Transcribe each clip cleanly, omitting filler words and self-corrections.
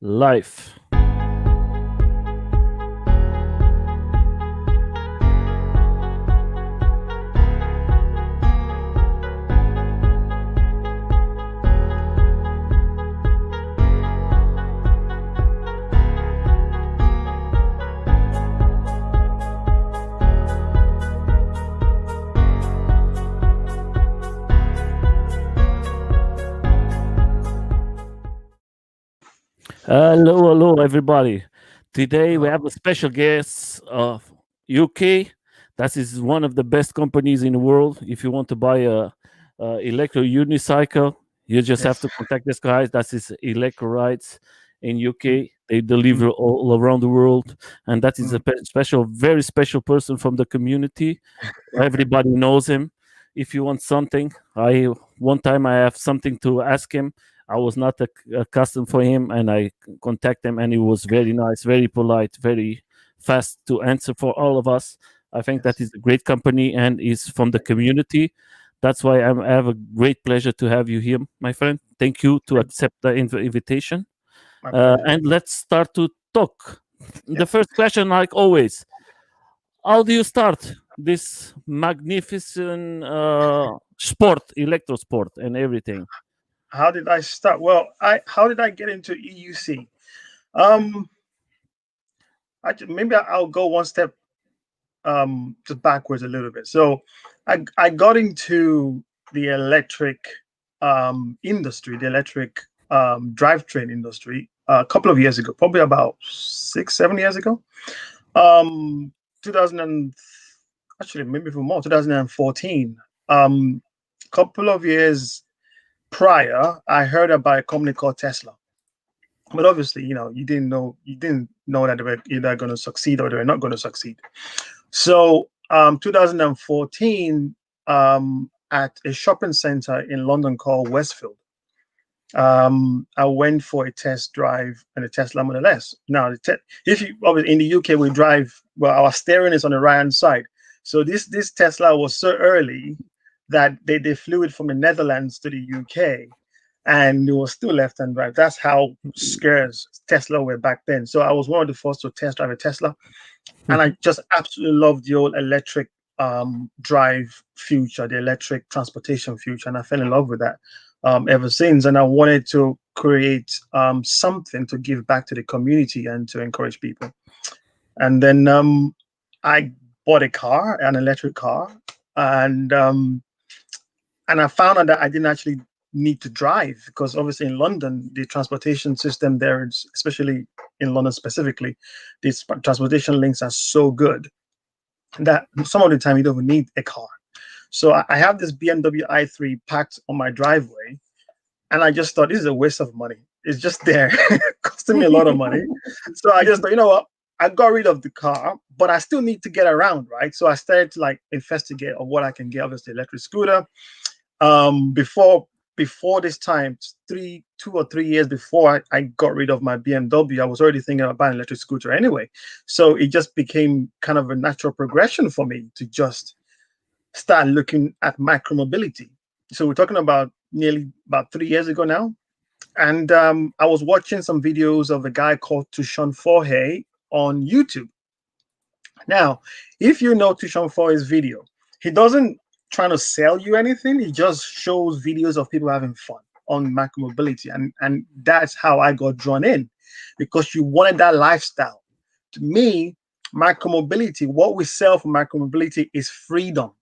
Life. Hello, everybody. Today we have a special guest of UK. That is one of the best companies in the world. If you want to buy a electro unicycle, you just have to contact this guy. That is Electro Rides in UK. They deliver all around the world, and that is a special, very special person from the community. Everybody knows him. If you want something, one time I have something to ask him. I was not accustomed for him, and I contact him, and he was very nice, very polite, very fast to answer for all of us. I think that is a great company and is from the community. That's why I have a great pleasure to have you here, my friend. Thank you to accept the invitation. And let's start to talk. The first question, like always, how do you start this magnificent sport, electro sport, and everything? How did I start? Well, how did I get into EUC? Maybe I'll go one step just backwards a little bit. So I got into the electric industry, the electric drivetrain industry a couple of years ago, probably about 6-7 years ago. 2000 actually maybe even more, 2014. Couple of years prior, I heard about a company called Tesla. But obviously, you didn't know that they were either going to succeed or they were not going to succeed. So 2014, at a shopping center in London called Westfield, I went for a test drive in a Tesla Model S. Now, if you obviously in the UK we drive, well, our steering is on the right hand side. So this Tesla was so early that they flew it from the Netherlands to the UK, and it was still left and right. That's how scarce Tesla were back then. So I was one of the first to test drive a Tesla, and I just absolutely loved the old electric drive future, the electric transportation future, and I fell in love with that ever since. And I wanted to create something to give back to the community and to encourage people. And then I bought a car, an electric car, and I found out that I didn't actually need to drive, because obviously in London, the transportation system there, especially in London specifically, these transportation links are so good that some of the time you don't even need a car. So I have this BMW i3 packed on my driveway, and I just thought, this is a waste of money. It's just there, costing me a lot of money. So I just thought, you know what? I got rid of the car, but I still need to get around, right? So I started to investigate on what I can get, obviously electric scooter. Before this time, 2 or 3 years before I got rid of my BMW, I was already thinking about buying an electric scooter anyway. So it just became kind of a natural progression for me to just start looking at micromobility. So we're talking about nearly about 3 years ago now. And I was watching some videos of a guy called Tushan Forhe on YouTube. Now, if you know Tushan Forhe's video, he doesn't trying to sell you anything. He just shows videos of people having fun on micromobility, and that's how I got drawn in, because you wanted that lifestyle. To me, micromobility, what we sell for micromobility is freedom,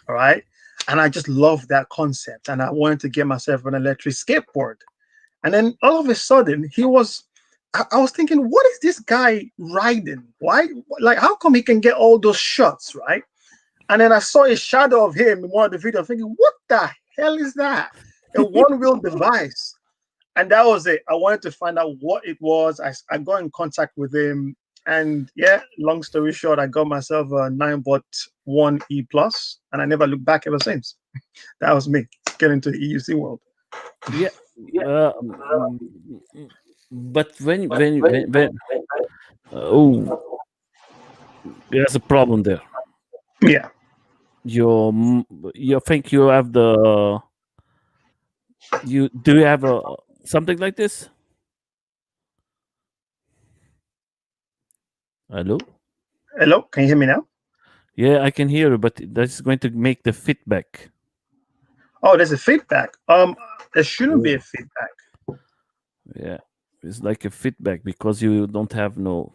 all right? And I just love that concept, and I wanted to get myself an electric skateboard. And then all of a sudden, I was thinking, what is this guy riding? Why? Like, how come he can get all those shots, right? And then I saw a shadow of him in one of the videos, thinking, what the hell is that? A one-wheel device. And that was it. I wanted to find out what it was. I got in contact with him. And yeah, long story short, I got myself a 9-bot 1E+, and I never looked back ever since. That was me, getting into the EUC world. Yeah. But when there's a problem there. Yeah. You think you have do you have something like this? Hello? Hello, can you hear me now? Yeah, I can hear you, but that's going to make the feedback. Oh, there's a feedback. There shouldn't be a Yeah. feedback. Yeah. It's like a feedback because you don't have no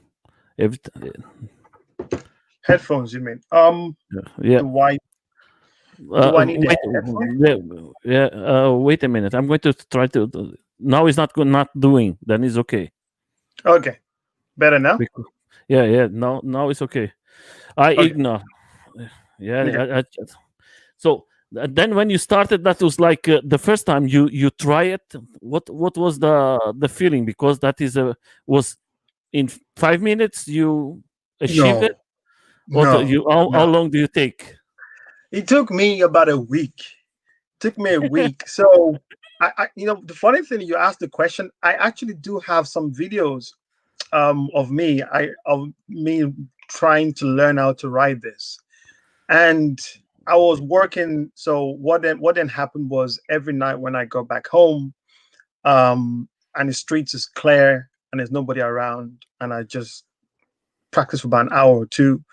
every Headphones, you mean? yeah. Do I do I need a Wait, headphone? yeah, yeah. Wait a minute. I'm going to try to. Now it's not good. Not doing. Then it's okay. Okay, better now. Yeah, yeah. Now it's okay. I Okay, ignore. Yeah. okay. So then when you started, that was like the first time you try it. What was the feeling? Because that is a was in 5 minutes you achieve it, No, or no, you how no. long do you take? It took me about a week. Took me a week. So the funny thing, you asked the question. I actually do have some videos of me trying to learn how to ride this. And I was working. So what then happened was every night when I go back home, and the streets is clear and there's nobody around, and I just practice for about an hour or two,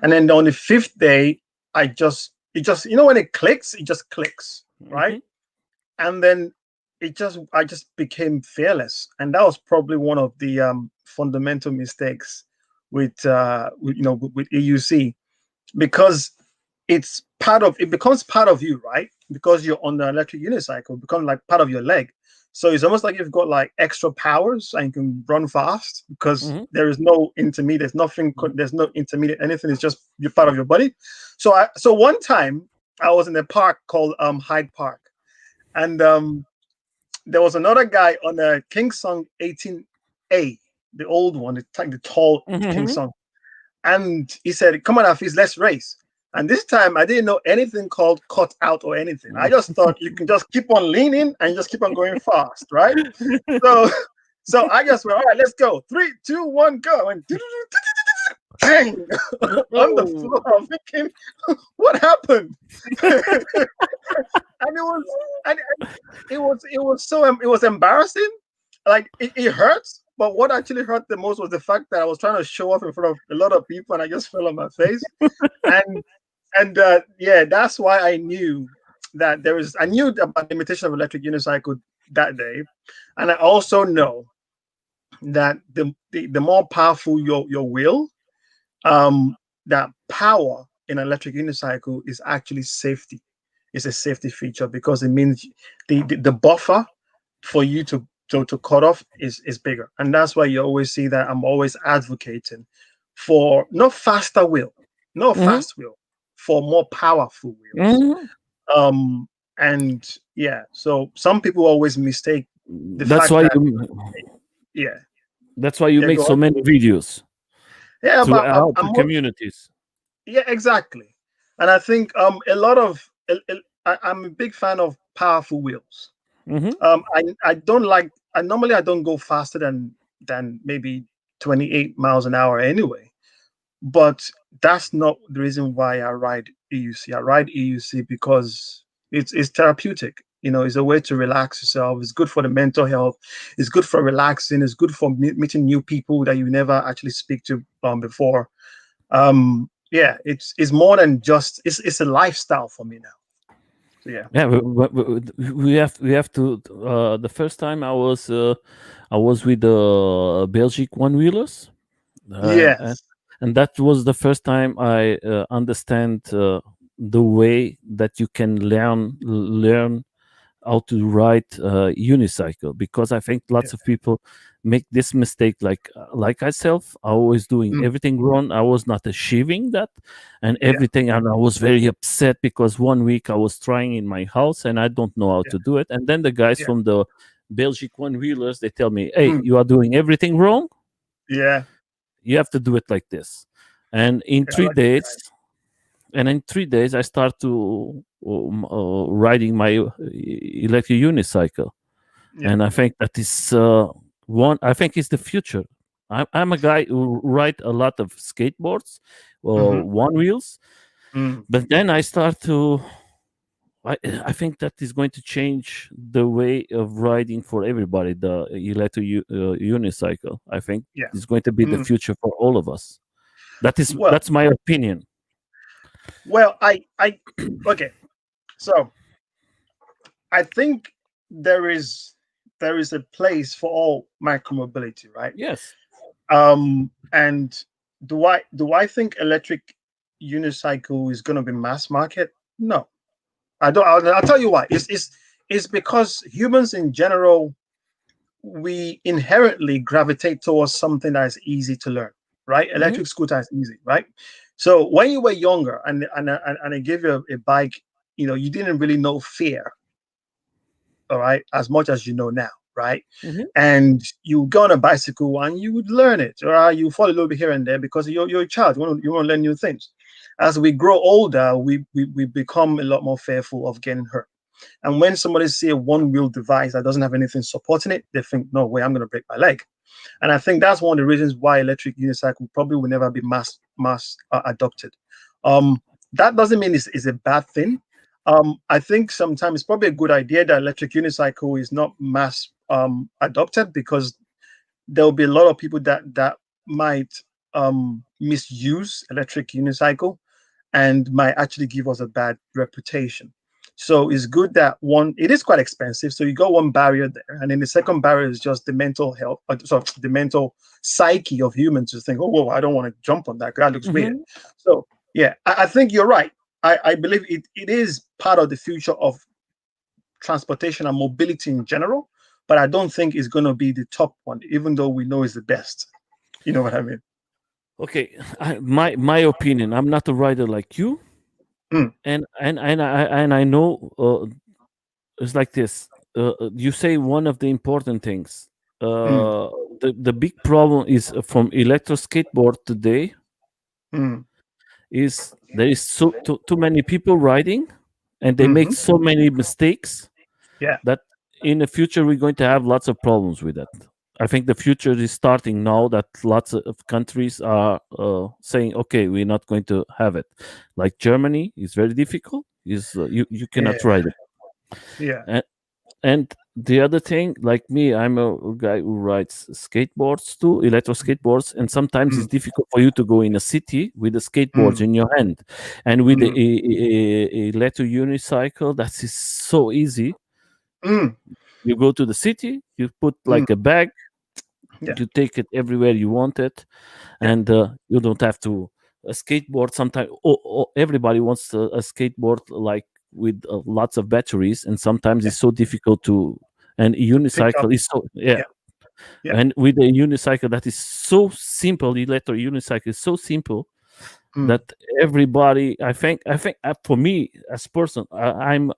and then on the fifth day, it just when it clicks, it just clicks, right? Mhm. And then I just became fearless, and that was probably one of the fundamental mistakes with EUC, because it becomes part of you, right? Because you're on the electric unicycle, it becomes like part of your leg. So it's almost like you've got like extra powers and you can run fast because Mhm. there is no intermediate, there's no intermediate anything. It's just you're part of your body. So one time I was in a park called Hyde Park, and there was another guy on a King Song 18A, the old one, the tall King Mhm. Song, and he said, "Come on, Afeez, let's race." And this time, I didn't know anything called cut out or anything. I just thought you can just keep on leaning and just keep on going fast, right? So, so I just went, "All right, let's go. 3, 2, 1, go!" And bang on the Oh. floor. I'm thinking, what happened? And it was, and it was embarrassing. Like it hurts, but what actually hurt the most was the fact that I was trying to show off in front of a lot of people, and I just fell on my face. And yeah, that's why I knew that I knew about the imitation of electric unicycle that day, and I also know that the more powerful your will, um, that power in an electric unicycle is actually safety. It's a safety feature because it means the buffer for you to cut off is bigger, and that's why you always see that I'm always advocating for not faster wheel, not Mhm. fast wheel, for more powerful wheels. Mhm. Um, and yeah, so some people always mistake the That's fact why that you. yeah, That's why you yeah, make go so on. many videos Yeah, to but help I'm the more, communities. yeah, exactly. And I think a lot of I'm a big fan of powerful wheels. Mhm. I don't like. I normally I don't go faster than maybe 28 miles an hour anyway. But that's not the reason why I ride EUC. I ride EUC because it's therapeutic. It's a way to relax yourself. It's good for the mental health. It's good for relaxing. It's good for meeting new people that you never actually speak to before. Yeah, it's more than just it's a lifestyle for me now. So yeah. Yeah, we have to. The first time I was with the Belgic one wheelers, uh, and, Yes. and that was the first time I understand the way that you can learn how to ride unicycle, because I think Yeah. lots of people make this mistake, like myself. I was doing Mm, everything wrong. I was not achieving that, and yeah. everything, and I was very upset because one week I was trying in my house and I don't know how Yeah. to do it. And then the guys Yeah. from the Belgic one wheelers, they tell me, "Hey, Mm, you are doing everything wrong. yeah. You have to do it like this." And in Yeah. I three like the days, guys. I start to riding my electric unicycle, Yeah. and I think that is one. I think is the future. I'm a guy who ride a lot of skateboards, Mm-hmm. one wheels, Mm, but then I start to. I think that is going to change the way of riding for everybody. The electric unicycle. I think yeah. is going to be the Mm, future for all of us. Well, That's my opinion. well, okay. So I think there is there is a place for all micromobility, right? Yes. And do I think electric unicycle is going to be mass market? No, I don't. I'll tell you why. It's because humans in general, we inherently gravitate towards something that is easy to learn, right? Hmm. Electric scooter is easy, right? So when you were younger and I gave you a bike, you didn't really know fear, all right, as much as you know now, right? Hmm. And you go on a bicycle and you would learn it, or you fall a little bit here and there because you're a child. You want to learn new things. As we grow older, we become a lot more fearful of getting hurt. And when somebody see a one-wheel device that doesn't have anything supporting it, they think, no way, I'm going to break my leg. And I think that's one of the reasons why electric unicycle probably will never be mass adopted. Um, that doesn't mean it's a bad thing. I think sometimes it's probably a good idea that electric unicycle is not mass adopted, because there will be a lot of people that might misuse electric unicycle and might actually give us a bad reputation. So it's good that it is quite expensive. So you got one barrier there. And then the second barrier is just the mental health, the mental psyche of humans to think, oh, whoa, I don't want to jump on that. That looks weird. Hmm. So, yeah, I think you're right. I believe it is part of the future of transportation and mobility in general, but I don't think it's going to be the top one, even though we know it's the best. You know what I mean? Okay, my opinion. I'm not a rider like you, Mm, and I know it's like this. You say one of the important things. mm, The big problem is from electro skateboard today mm, is there is too many people riding, and they make hmm. so many mistakes Yeah, that in the future we're going to have lots of problems with that. I think the future is starting now that lots of countries are saying, okay, we're not going to have it. Like Germany is very difficult. Is you yeah, cannot ride it. yeah. And the other thing, like me, I'm a guy who rides skateboards too, electro skateboards, and sometimes Mm, it's difficult for you to go in a city with the skateboards mm, in your hand, and with the mm, electro unicycle, that is so easy. mm, You go to the city, you put mm. like a bag, Yeah, you take it everywhere you want it, yeah, and you don't have to a skateboard. Sometimes everybody wants a skateboard like with lots of batteries, and sometimes yeah. it's so difficult to. And a To pick up. unicycle is so, yeah. Yeah, yeah. And with a unicycle that is so simple, the electric unicycle is so simple Mm, that everybody, I think for me as person, I'm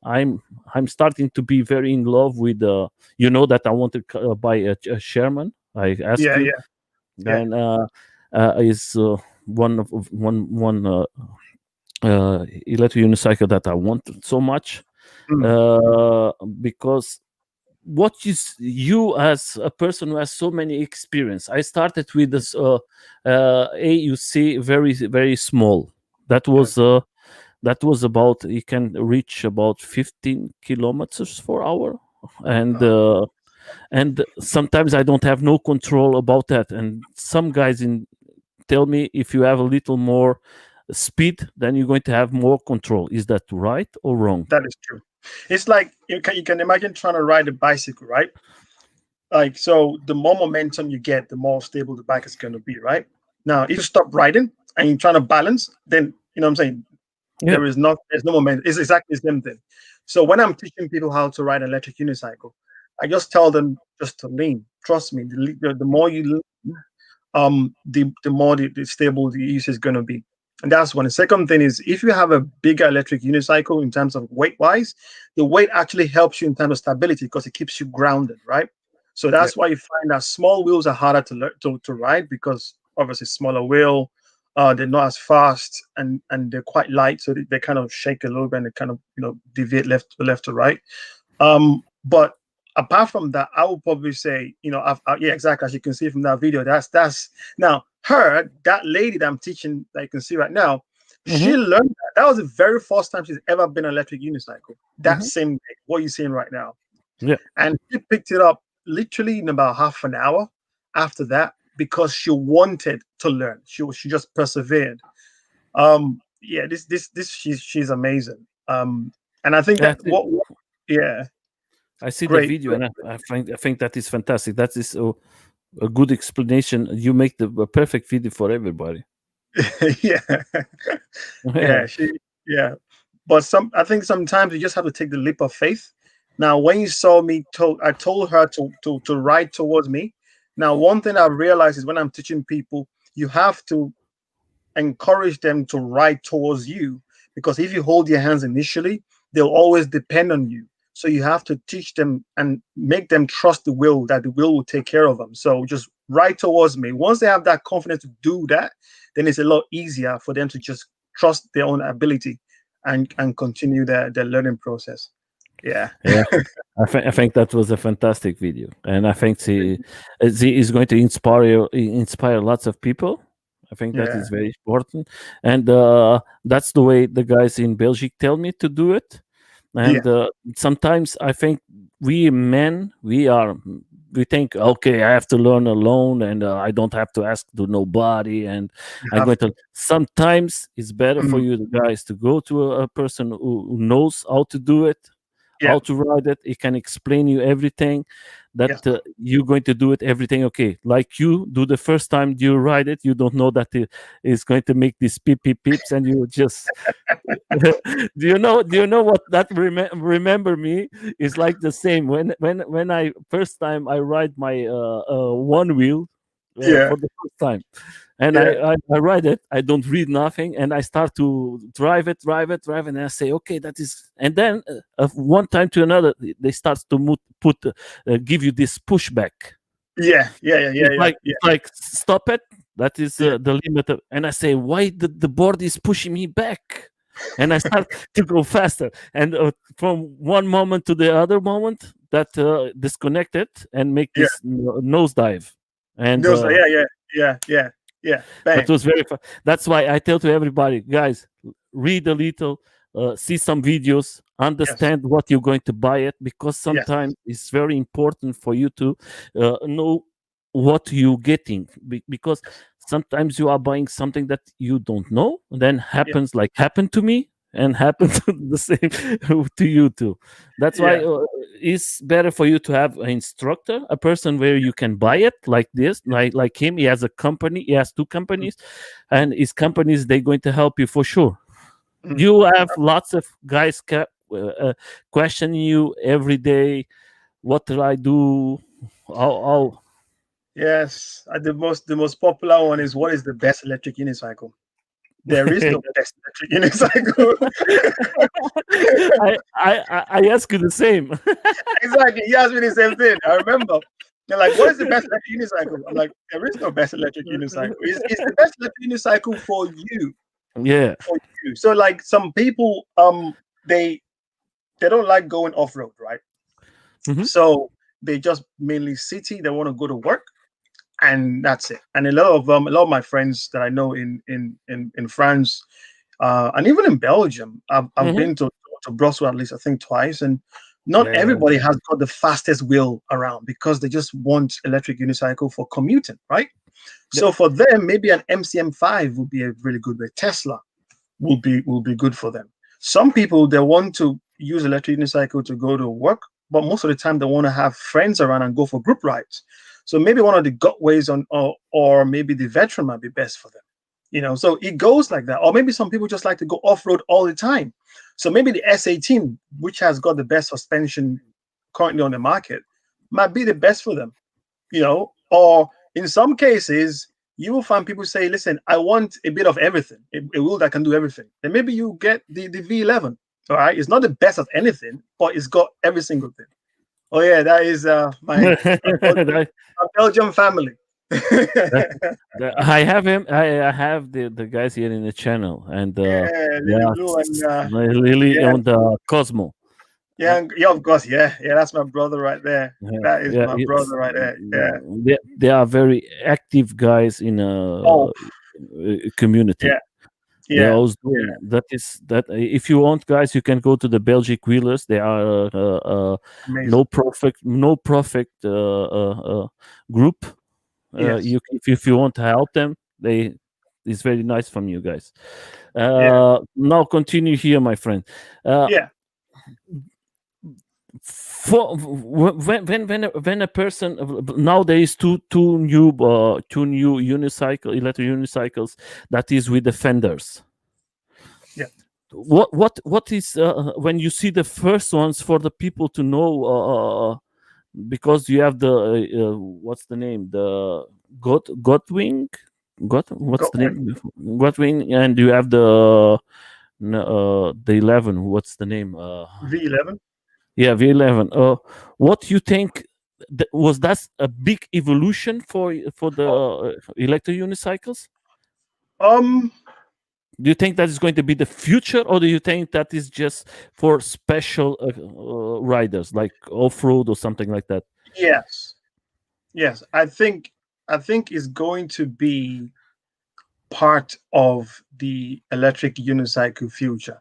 starting to be very in love with that I want to buy a Sherman. I ask yeah, you, yeah, yeah. and is one of one electric unicycle that I want so much, Mm, because what is you as a person who has so many experience. I started with this AUC very small. That yeah. was about, you can reach about 15 kilometers per hour, and Oh, sometimes I don't have no control about that. And some guys in tell me if you have a little more speed, then you're going to have more control. Is that right or wrong? that is true. It's like you can imagine trying to ride a bicycle, right? Like, so the more momentum you get, the more stable the bike is going to be, right? Now, if you stop riding and you're trying to balance, then you know what I'm saying, Yeah. there's no momentum. It's exactly the same thing. So when I'm teaching people how to ride an electric unicycle, I just tell them just to lean. Trust me, the more you lean, the more the stable the use is going to be. And that's one. The second thing is, if you have a bigger electric unicycle in terms of weight wise, the weight actually helps you in terms of stability because it keeps you grounded, right? So Yeah. that's why you find that small wheels are harder to learn to ride, because obviously smaller wheel, they're not as fast, and they're quite light, so they kind of shake a little bit and they kind of deviate left to right. But apart from that, I would probably say, yeah, exactly. As you can see from that video, that's now that lady that I'm teaching, that you can see right now, she Hmm. learned that. That was the very first time she's ever been on electric unicycle. That Hmm. same day, what you're seeing right now, Yeah. and she picked it up literally in about half an hour. After that, because she wanted to learn. She just persevered. Yeah, this she's amazing. And I think Yeah, that yeah, I see the great. video, and I think that is fantastic. That is a good explanation. You make a perfect video for everybody. Yeah, Yeah, yeah, yeah. But I think sometimes you just have to take the leap of faith. Now, when you saw me, I told her to ride towards me. Now, one thing I've realized is when I'm teaching people, you have to encourage them to ride towards you, because if you hold your hands initially, they'll always depend on you. So you have to teach them and make them trust the will, that the will take care of them. So just ride towards me. Once they have that confidence to do that, then it's a lot easier for them to just trust their own ability and continue their learning process. Yeah. yeah. I think that was a fantastic video, and I think she is going to inspire lots of people. I think that Yeah. is very important, and that's the way the guys in Belgium tell me to do it. Yeah. And sometimes I think we men we think, okay, I have to learn alone, and I don't have to ask to nobody, and You I'm have going to. Sometimes it's better for mm, you guys to go to a person who knows how to do it, yeah. how to ride it. It can explain you everything that Yes. you're going to do it everything okay. Like you do the first time you ride it, you don't know that it is going to make these peep peep peeps, and you just do you know what that remember me is like the same when I first time I ride my one wheel Yeah. for the first time, and Yeah. I ride it. I don't read nothing, and I start to drive it, and I say, okay, that is. And then one time to another, they start to give you this pushback. Yeah. Yeah. Yeah. Yeah. It's Yeah. like it's like stop it. That is Yeah. the limit. And I say, why the board is pushing me back? And I start to go faster. And from one moment to the other moment, that disconnected and make Yeah. this nosedive. And No, so yeah. Yeah. Yeah. Yeah. Yeah. that Bang. was very fun. That's why I tell to everybody, guys, read a little, see some videos, Yes. understand what you're going to buy it, because Yes. sometimes it's very important for you to know what you're getting, because sometimes you are buying something that you don't know, and then Yeah. happened to me and happened to the same to you too. That's why Yeah. it's better for you to have an instructor, a person where you can buy it like this, like him. He has a company, he has two Mm, companies, and his companies, they're going to help you for sure. mm. You have lots of guys questioning you every day. What do I do? How Yes. The most popular one is, what is the best electric unicycle? There is no best electric unicycle. I ask you the same. Exactly. He asked me the same thing. I remember. They're like, what is the best electric unicycle? I'm like, there is no best electric unicycle. It's the best electric unicycle for you. Yeah. For you. So like some people, they don't like going off road, right? Mhm. So they just mainly city. They want to go to work, and that's it. And a lot of my friends that I know in France, and even in Belgium, I've Mhm. been to Brussels at least I think twice, and not Yeah. everybody has got the fastest wheel around because they just want electric unicycle for commuting, right? Yeah. So for them, maybe an MCM5 would be a really good way. Tesla will be good for them. Some people, they want to use electric unicycle to go to work, but most of the time they want to have friends around and go for group rides. So maybe one of the gotways or maybe the veteran might be best for them. So it goes like that. Or maybe some people just like to go off road all the time. So maybe the S18, which has got the best suspension currently on the market, might be the best for them. Or in some cases, you will find people say, listen, I want a bit of everything, a wheel that can do everything. Then maybe you get the V11. All right. It's not the best of anything, but it's got every single thing. Oh, yeah. That is That- my Belgian family. I have him. I have the guys here in the channel, and Yeah. Lily yeah, Blue and Lily yeah. on the Cosmo. Yeah. Yeah. Of course. Yeah. Yeah. That's my brother right there. Yeah, That is yeah, my brother right there. Yeah. they are very active guys in Oh, a community. yeah. They're Yeah. always doing that. Is that if you want, guys, you can go to the Belgic Wheelers. They are Amazing. no profit group, Yes. if you want to help them, it's very nice from you guys. Yeah. Now continue here, my friend. Uh, Yeah. when a person now there is two new unicycle electric unicycles that is with the fenders. Yeah. What is when you see the first ones for the people to know because you have the what's the name, the Godwing, what's Go the on. name, Godwing, and you have the 11, what's the name, V11. yeah, V11. What you think, was that a big evolution for the Oh, electric unicycles? um. Do you think that is going to be the future, or do you think that is just for special riders like off-road or something like that? Yes. Yes. I think it's going to be part of the electric unicycle future.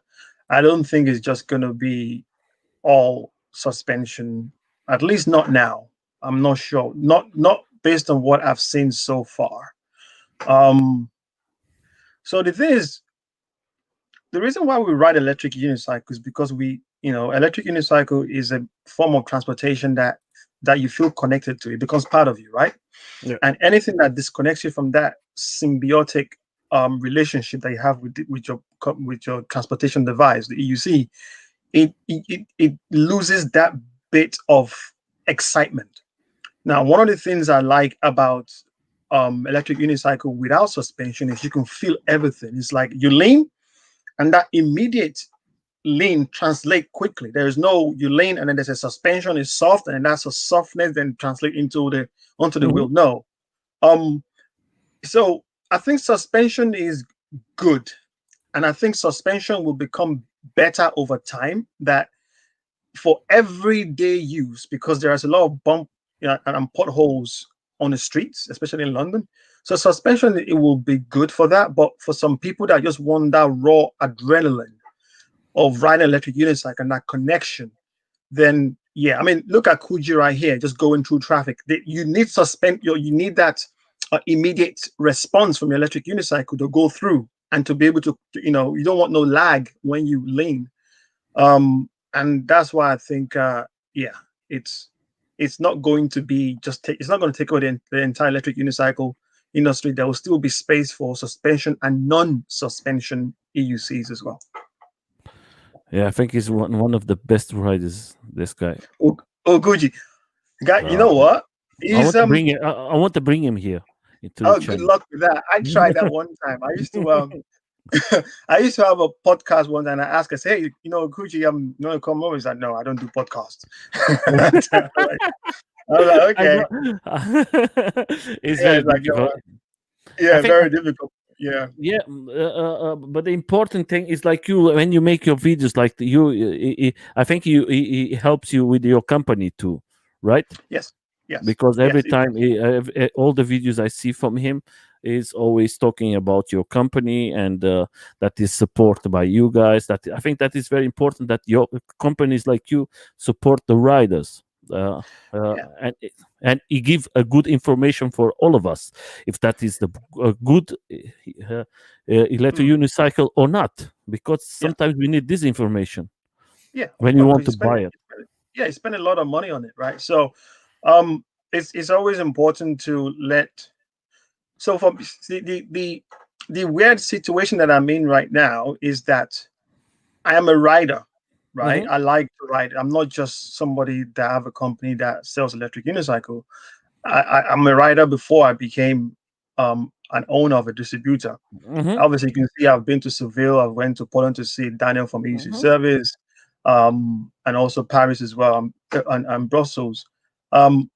I don't think it's just going to be all suspension. At least not now. I'm not sure. Not based on what I've seen so far. Um. So the thing is, the reason why we ride electric unicycle is because electric unicycle is a form of transportation that you feel connected to. It becomes part of you, right? Yeah. And anything that disconnects you from that symbiotic relationship that you have with your transportation device, the EUC, it loses that bit of excitement. Now, one of the things I like about electric unicycle without suspension is you can feel everything. It's like you lean, and that immediate lean translate quickly. There is no, you lean and then there's a suspension is soft, and that's a softness then translate onto the Mhm. wheel. No. Um. So I think suspension is good, and I think suspension will become better over time. That for everyday use, because there is a lot of bump, and potholes on the streets, especially in London. So suspension, it will be good for that. But for some people that just want that raw adrenaline of riding electric unicycle and that connection, then yeah, I mean, look at Kuji right here, just going through traffic. You need you need that immediate response from your electric unicycle to go through and to be able to, you don't want no lag when you lean. And that's why I think, yeah, it's it's not going to be it's not going to take over the entire electric unicycle industry. There will still be space for suspension and non-suspension EUCs as well. Yeah, I think he's one of the best riders. This guy. Oh, oh, Gucci, guy, you Uh, know what? I He's want to bring it. I want to bring him here into the Oh, good channel. luck with that. I tried that one time. I used to I used to have a podcast once, and I asked, I say, hey, Gucci, you want to come over? He's like, no, I don't do podcasts. I was like, I okay. know. It's Yeah, very it's like, no, difficult. I yeah, think. very difficult. Yeah. Yeah, but the important thing is like you when you make your videos, like I think it helps you with your company too, right? Yes. Yes. Because Yes. every time all the videos I see from him is always talking about your company, and that is supported by you guys. That I think that is very important, that your companies like you support the riders, uh, uh, Yeah. and and you give a good information for all of us, if that is the good electric Mm. unicycle or not, because Yeah. sometimes we need this information Yeah. Of when you course, want because to buy it. yeah, you spend a lot of money on it, right? So, um, it's always important to let. So for the weird situation that I'm in right now is that I am a writer, right? Hmm. I like to write. I'm not just somebody that have a company that sells electric unicycle. I'm a writer before I became an owner of a distributor. Hmm. Obviously, you can see I've been to Seville. I went to Poland to see Daniel from EUC Hmm. Service, and also Paris as well, and Brussels. Um,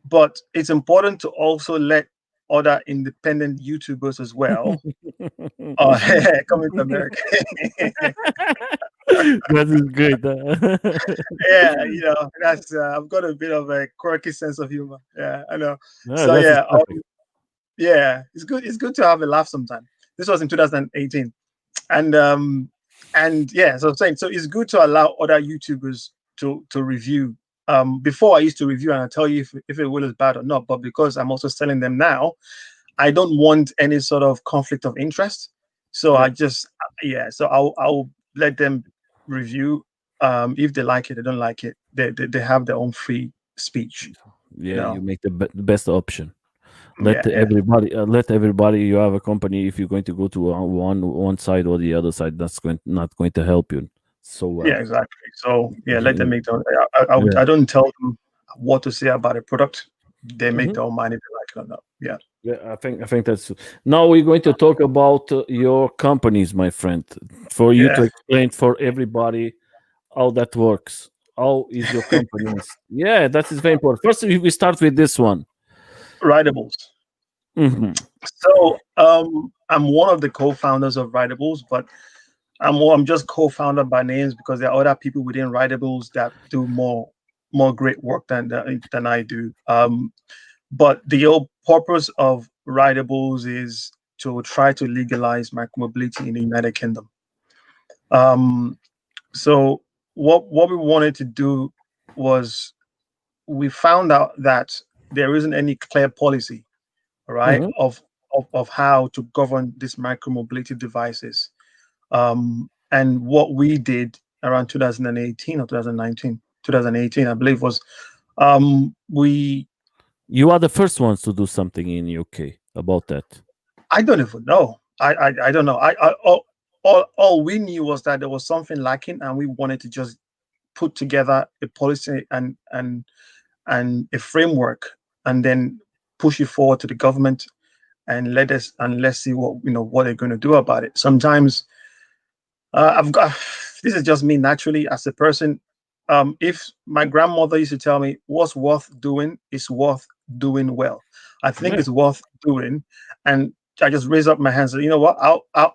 but it's important to also let other independent YouTubers as well coming to America. That is good. Yeah, that's I've got a bit of a quirky sense of humor. Yeah, I know. No, So that is yeah, perfect. yeah, it's good. It's good to have a laugh sometime. This was in 2018, and yeah, so I'm saying, so it's good to allow other YouTubers to review before I used to review and I tell you if a will is bad or not, but because I'm also selling them now, I don't want any sort of conflict of interest. So Yeah. I just, so I'll let them review. If they like it, they don't like it. They have their own free speech. You Yeah, you know. make the best option. Yeah, yeah, Let everybody. You have a company. If you're going to go to one side or the other side, that's not going to help you so yeah, well. exactly. So yeah, let them Yeah. make their. Yeah. I don't tell them what to say about a product. They make Mhm. their own mind if they like it or not. Yeah. Yeah, I think that's now we're going to talk about your companies, my friend, for you to Yeah. explain for everybody how that works. How is your companies? Yeah, that is very important. First, we start with this one. Rideables. Hmm. So I'm one of the co-founders of Rideables, but I'm just co-founder by names because there are other people within Rideables that do more great work than I do. But the whole purpose of Rideables is to try to legalize micromobility in the United Kingdom. Um, so what we wanted to do was we found out that there isn't any clear policy, all right, Hmm. of how to govern these micromobility devices. And what we did around 2018 or 2019, 2018, I believe, was we You are the first ones to do something in UK about that. I don't even know. I don't know. All we knew was that there was something lacking, and we wanted to just put together a policy and a framework, and then push it forward to the government and let's see what they're going to do about it. Sometimes I've got this is just me naturally as a person. If my grandmother used to tell me what's worth doing is worth doing well, I think Yeah. it's worth doing, and I just raise up my hands. And you know what?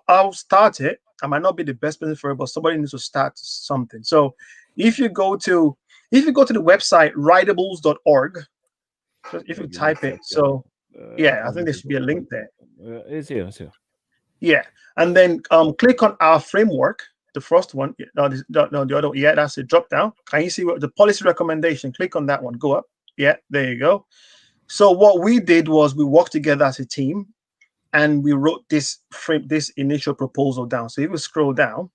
I'll start it. I might not be the best person for it, but somebody needs to start something. So if you go to the website rideables.org, so if you Give me a type it, second. so yeah, I How think does there it should be a open? link there. It's here. It's here. Yeah, and then click on our framework. The first one, no, no, the other, yeah, that's a drop down. Can you see what the policy recommendation? Click on that one. Go up. Yeah, there you go. So what we did was we worked together as a team, and we wrote this initial proposal down. So if you scroll down,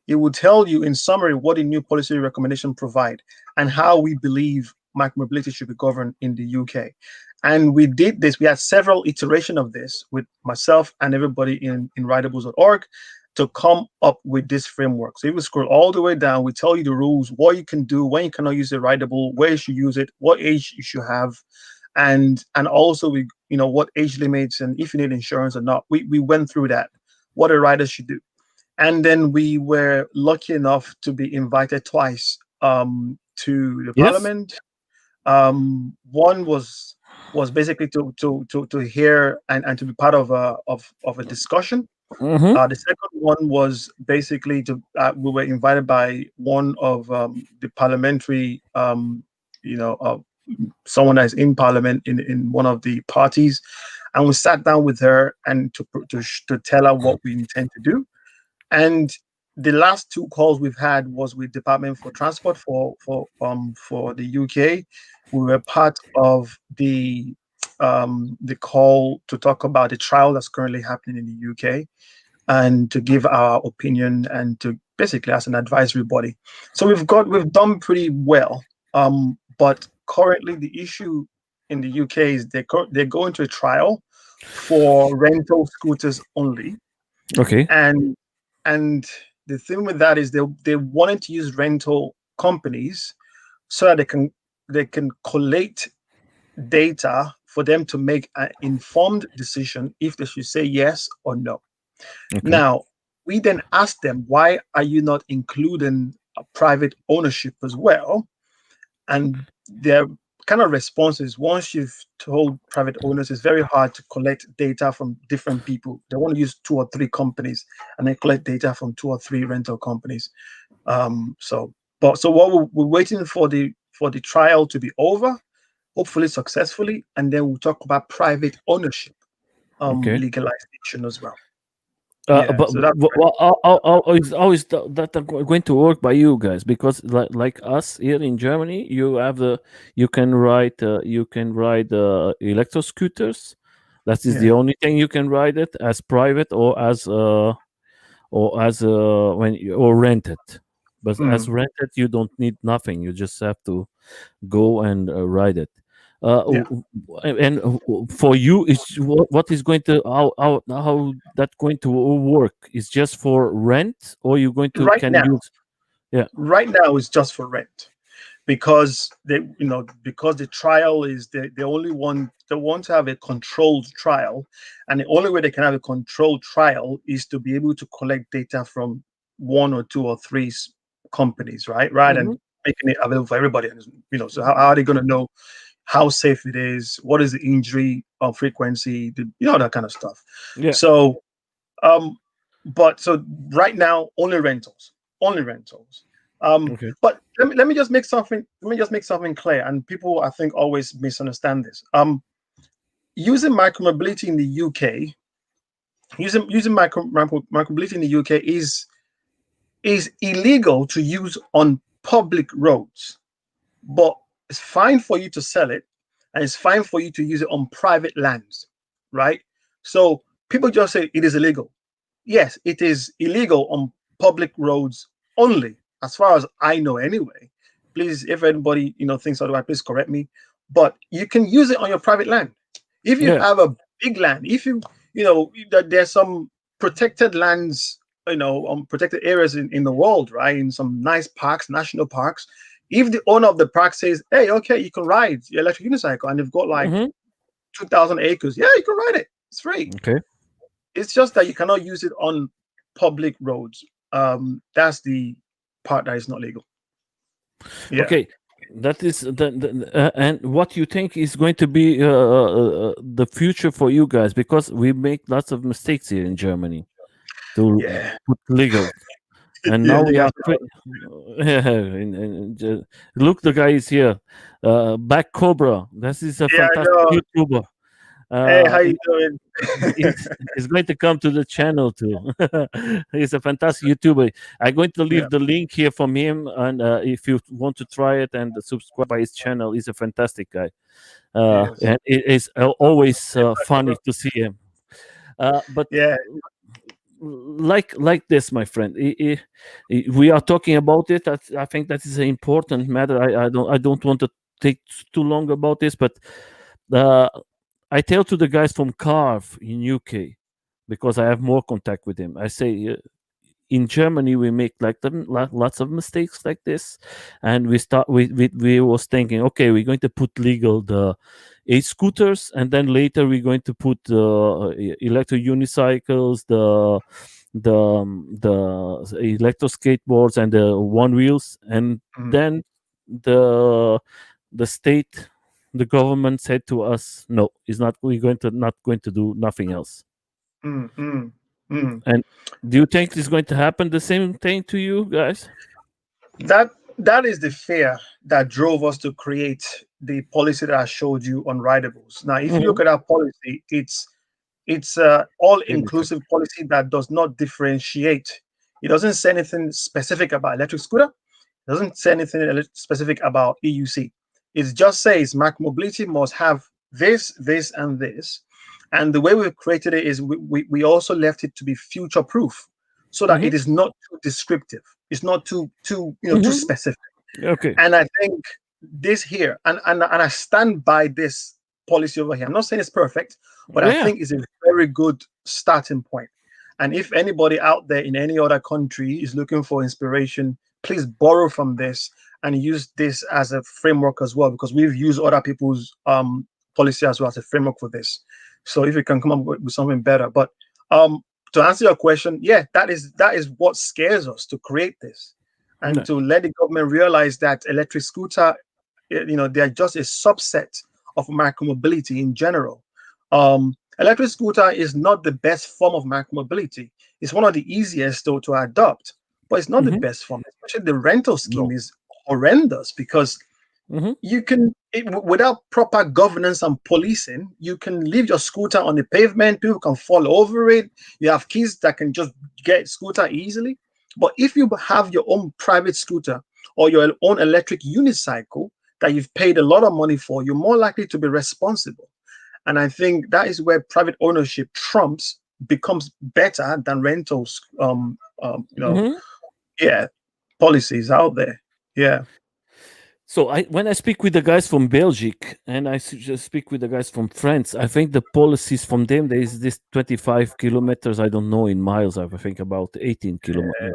it will tell you in summary what the new policy recommendation provide and how we believe micromobility should be governed in the UK. And we did this. We had several iterations of this with myself and everybody in rideables.org to come up with this framework. So if you scroll all the way down, we tell you the rules, what you can do, when you cannot use a rideable, where you should use it, what age you should have, and also we what age limits and if you need insurance or not. We went through that, what a rider should do. And then we were lucky enough to be invited twice to the Yes. parliament. One was basically to hear and to be part of a discussion. Mm-hmm. The second one was basically to we were invited by one of the parliamentary someone that is in parliament in one of the parties, and we sat down with her and to tell her what we intend to do. And the last two calls we've had was with Department for Transport for the UK. We were part of the call to talk about the trial that's currently happening in the UK and to give our opinion and to basically as an advisory body. So we've done pretty well. But currently the issue in the UK is they're going to a trial for rental scooters only, Okay. and and the thing with that is they wanted to use rental companies so that they can collate data for them to make an informed decision if they should say yes or no. Okay. Now we then asked them, why are you not including a private ownership as well? And their kind of response is, once you've told private owners, it's very hard to collect data from different people. They want to use two or three companies and then collect data from two or three rental companies. So what we're waiting for the trial to be over, hopefully successfully, and then we'll talk about private ownership Okay. legalization as well. Yeah, But so that how is that going to work by you guys? Because like us here in Germany, you can ride electro scooters. That is the yeah. only thing you can ride it as private or as or rented. But as Mm, rented, you don't need nothing. You just have to go and ride it. yeah. And for you, is what is going to how that going to work? Is just for rent, or you going to Right can now, use? Yeah. right now is just for rent because because the trial is the only one they want to have a controlled trial, and the only way they can have a controlled trial is to be able to collect data from one or two or three companies, right? Rather Hmm. than making it available for everybody. And so how are they going to know how safe it is? What is the injury frequency? That kind of stuff. Yeah. So um, but so right now, only rentals, only rentals. Okay. But let me just make something clear, and people I think always misunderstand this. Using micromobility in the UK, using micromobility in the UK is illegal to use on public roads, but it's fine for you to sell it, and it's fine for you to use it on private lands, right? So people just say it is illegal. Yes, it is illegal on public roads only, as far as I know anyway. Please, if anybody thinks otherwise, please correct me. But you can use it on your private land. If you Yeah. have a big land, if that there's some protected lands, protected areas in the world, right? In some nice parks, national parks. If the owner of the park says, "Hey, okay, you can ride your electric unicycle," and they've got like Hmm. 2,000 acres, yeah, you can ride it. It's free. Okay. It's just that you cannot use it on public roads. That's the part that is not legal. Yeah. Okay. That is and what you think is going to be the future for you guys, because we make lots of mistakes here in Germany to Yeah. put legal. And Yeah. now You we guys. are look, the guy is here, Back Cobra. This is a Yeah, I fantastic know. YouTuber. Hey, how you He, doing? he's going to come to the channel too. He's a fantastic YouTuber. I'm going to Yeah. leave the link here from him, and if you want to try it and subscribe by his channel, he's a fantastic guy. Yes. And it is always funny to see him. But Yeah. like this, my friend, we are talking about it. I think that is an important matter. I don't want to take too long about this, but uh, I tell to the guys from Carve in UK, because I have more contact with him. I say, in Germany we make like lots of mistakes like this, and we was thinking, okay, we're going to put legal the scooters, and then later we're going to put electric unicycles, the electro skateboards and the one wheels, and Mm, then the the state, the government said to us, no, it's not, we're going to not going to do nothing else. mm, mm, mm. And do you think it's going to happen the same thing to you guys? That is the fear that drove us to create the policy that I showed you on ridables. Now, if you look Hmm. at our policy, it's a all Let me check. inclusive policy that does not differentiate. It doesn't say anything specific about electric scooter. It doesn't say anything specific about EUC. It just says Mac Mobility must have this, this, and this. And the way we've created it is we also left it to be future proof, so that Hmm. it is not too descriptive. It's not too Hmm. specific. Okay. And I think this here, and I stand by this policy over here. I'm not saying it's perfect, but I Yeah. think it's a very good starting point. And if anybody out there in any other country is looking for inspiration, please borrow from this and use this as a framework as well, because we've used other people's policy as well as a framework for this. So if you can come up with something better. But um, to answer your question, yeah, that is what scares us to create this, and No. to let the government realize that electric scooter, they're just a subset of micromobility in general. Electric scooter is not the best form of micromobility. It's one of the easiest though to adopt, but it's not the Hmm. best form. Especially the rental scheme No. is horrendous because You can, without proper governance and policing, you can leave your scooter on the pavement. People can fall over it. You have kids that can just get scooter easily. But if you have your own private scooter or your own electric unicycle that you've paid a lot of money for, you're more likely to be responsible. And I think that is where private ownership becomes better than rentals. Yeah, policies out there. Yeah. So when I speak with the guys from Belgium and just speak with the guys from France, I think the policies from them, there is this 25 kilometers. I don't know in miles. I think about 18 kilometers.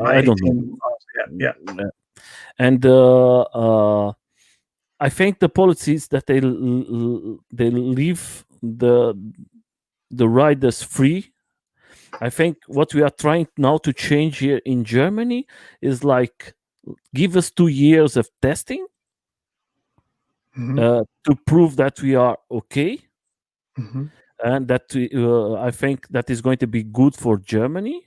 I don't know. Yeah. And I think the policies that they leave the riders free. I think what we are trying now to change here in Germany is like give us 2 years of testing to prove that we are okay, and that I think that is going to be good for Germany.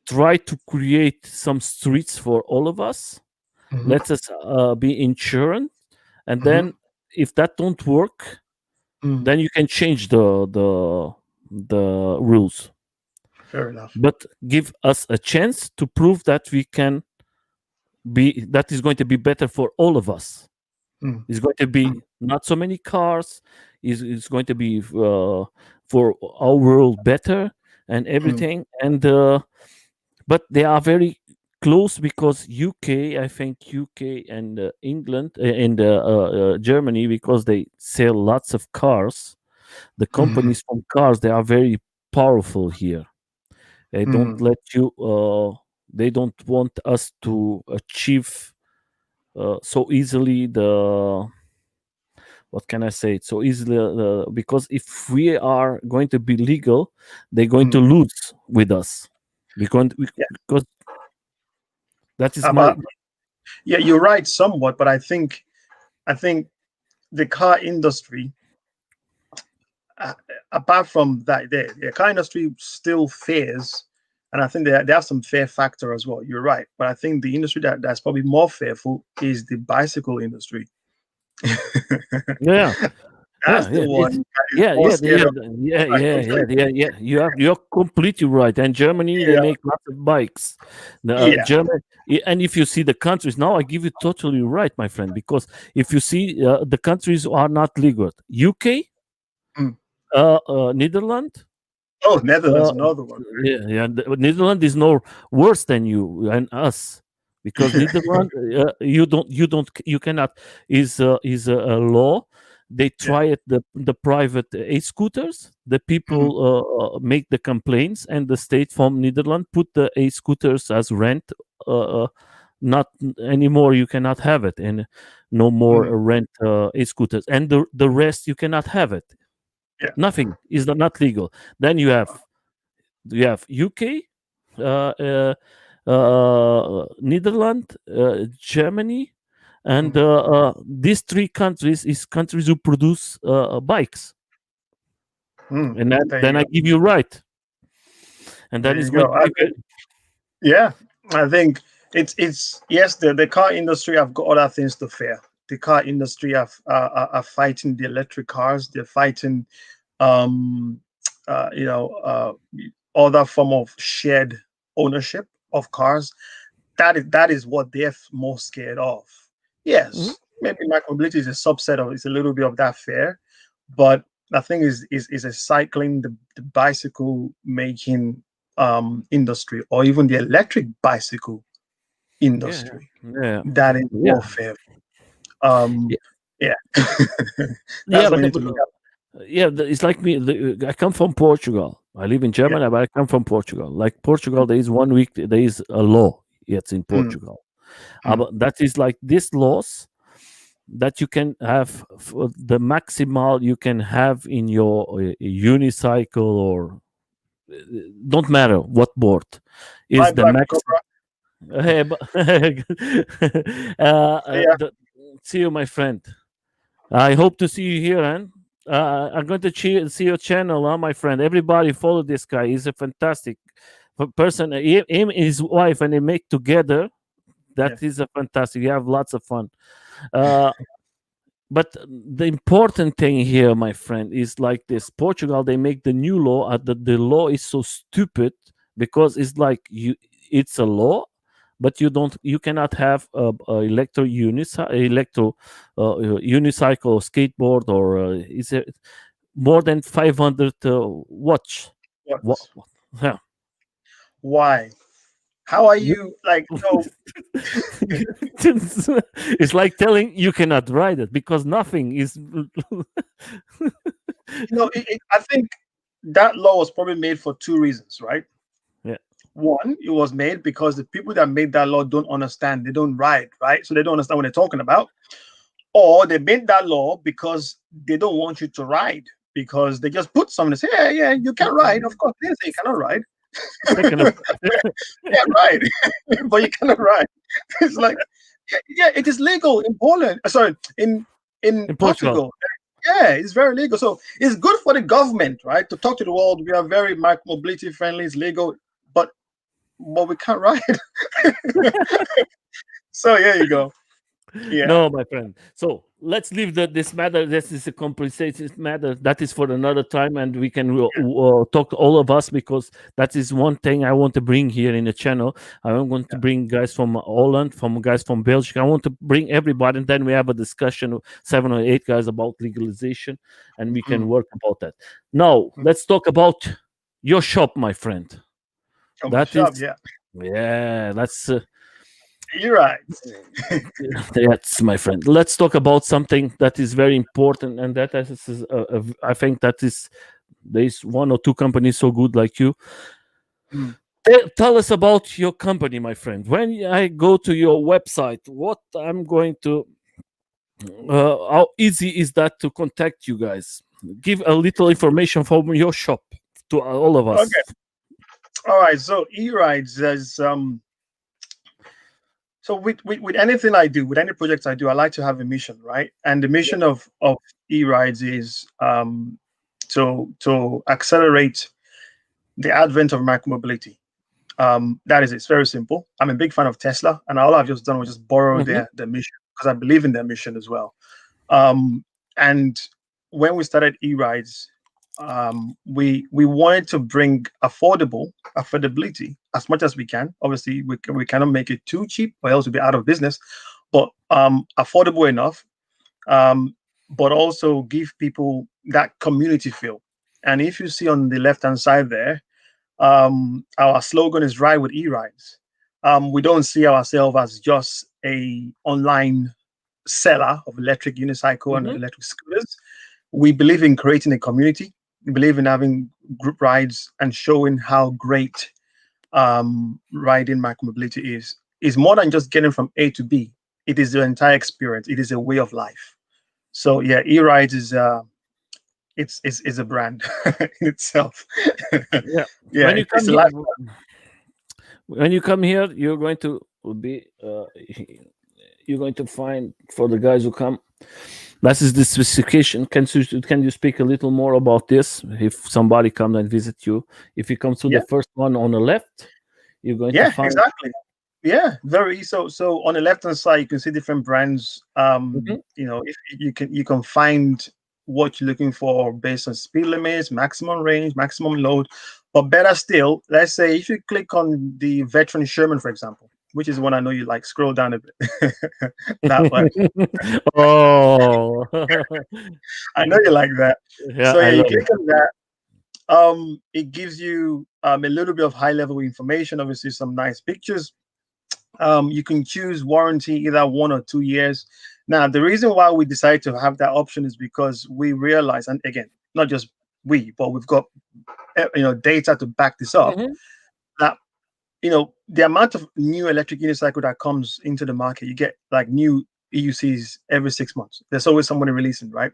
Try to create some streets for all of us. Let us be insurance, and then if that don't work, then you can change the rules. Fair enough. But give us a chance to prove that we can be, that is going to be better for all of us. It's going to be not so many cars. It's going to be for our world better and everything. And but they are very close because I think UK and England and Germany, because they sell lots of cars. The companies from cars, they are very powerful here. They don't let you. They don't want us to achieve so easily what can I say? So easily because if we are going to be legal, they're going to lose with us. Because that is my. Yeah, you're right somewhat, but I think the car industry, apart from that, the car industry still fares, and I think they have some fear factor as well. You're right, but I think the industry that's probably more fearful is the bicycle industry. Yeah. That's the one. You're completely right. And Germany, they make lots of bikes. Germany, and if you see the countries now, I give you totally right, my friend. Because if you see the countries are not legal, UK, Netherlands. Oh, Netherlands, another one. Right? Yeah. Netherlands is no worse than you and us. Because Netherlands, you cannot is a law. They try it the private e-scooters. The people make the complaints, and the state from Netherlands put the e-scooters as rent. Not anymore. You cannot have it, and no more rent e-scooters. And the rest you cannot have it. Yeah. Nothing is not legal. Then you have UK. Netherlands, Germany, and these three countries is countries who produce bikes. And then I give you right, and that is what. Yeah, I think it's yes. The car industry have got other things to fear. The car industry are fighting the electric cars. They're fighting, other form of shared ownership of cars. That is what they're most scared of. Yes, maybe micromobility is a subset of, it's a little bit of that fear, but I think is a cycling, the bicycle making industry, or even the electric bicycle industry. That is more fair. It's like me. I come from Portugal. I live in Germany, but I come from Portugal. Like Portugal, there is 1 week, there is a law. It's in Portugal. But that is like these laws that you can have the maximal you can have in your unicycle, or don't matter what board is the maximum. See you, my friend. I hope to see you here, and I'm going to see your channel, my friend. Everybody follow this guy. He's a fantastic person. Him and his wife, and they make together. That is a fantastic. You have lots of fun. Uh, but the important thing here, my friend, is like this: Portugal, they make the new law. The law is so stupid because it's like it's a law, but you cannot have a unicycle or skateboard, or is it more than 500 watch? What? What? Yeah. Why? How are You- you like? So it's like telling you cannot ride it because nothing is. I think that law was probably made for two reasons, right? Yeah. One, it was made because the people that made that law don't understand. They don't ride, right? So they don't understand what they're talking about. Or they made that law because they don't want you to ride, because they just put something and say, yeah, yeah, you can ride. Of course, they say you cannot ride. Second of Yeah, right. But you cannot ride. It's like, yeah, it is legal in Poland. Sorry, in in Portugal. Portugal. Yeah, it's very legal. So it's good for the government, right, to talk to the world. We are very mobility friendly. It's legal, but we can't ride. So here you go. Yeah. No, my friend. So let's leave this matter. This is a complicated matter. That is for another time, and we can talk to all of us, because that is one thing I want to bring here in the channel. I want to bring guys from Holland, from guys from Belgium. I want to bring everybody, and then we have a discussion, 7 or 8 guys, about legalization, and we can work about that. Now, let's talk about your shop, my friend. From my That shop, is, yeah. yeah, that's. You're right. Yes, my friend. Let's talk about something that is very important, and that is, I think that is, there's 1 or 2 companies so good like you. Mm. Tell us about your company, my friend. When I go to your website, what I'm going to, how easy is that to contact you guys? Give a little information from your shop to all of us. Okay. All right. So e-rides as so with anything I do, with any project I do, I like to have a mission, right? And the mission of e-rides is to accelerate the advent of micromobility. That is, it's very simple. I'm a big fan of Tesla, and all I've just done was just borrow Mhm. their mission, because I believe in their mission as well. And when we started e-rides, we wanted to bring affordability as much as we can. Obviously, we cannot make it too cheap, or else we'll be out of business. But affordable enough, but also give people that community feel. And if you see on the left hand side there, our slogan is "Ride with E-Rides." We don't see ourselves as just a online seller of electric unicycle and Mhm. electric scooters. We believe in creating a community. We believe in having group rides and showing how great riding micromobility is. It's more than just getting from A to B. It is the entire experience. It is a way of life. So yeah, e-rides is it's a brand in itself. Yeah. Yeah, When you it's come a here, life. when you come here, you're going to be you're going to find, for the guys who come, that is the specification. Can you speak a little more about this? If somebody comes and visit you, if you come to the Yeah, first one on the left, you're going to yeah, find. exactly. Yeah, very so on the left hand side you can see different brands. Mhm. If you can find what you're looking for based on speed limits, maximum range, maximum load. But better still, let's say if you click on the veteran Sherman, for example, which is one I know you like, scroll down a bit. That one. Oh, I know you like that. yeah, So I yeah, you love it. click on that. It gives you a little bit of high level information, obviously some nice pictures. You can choose warranty, either 1 or 2 years. Now, the reason why we decided to have that option is because we realize, and again, not just we, but we've got data to back this up, Mhm. that the amount of new electric unicycle that comes into the market, you get like new EUCs every 6 months. There's always somebody releasing, right?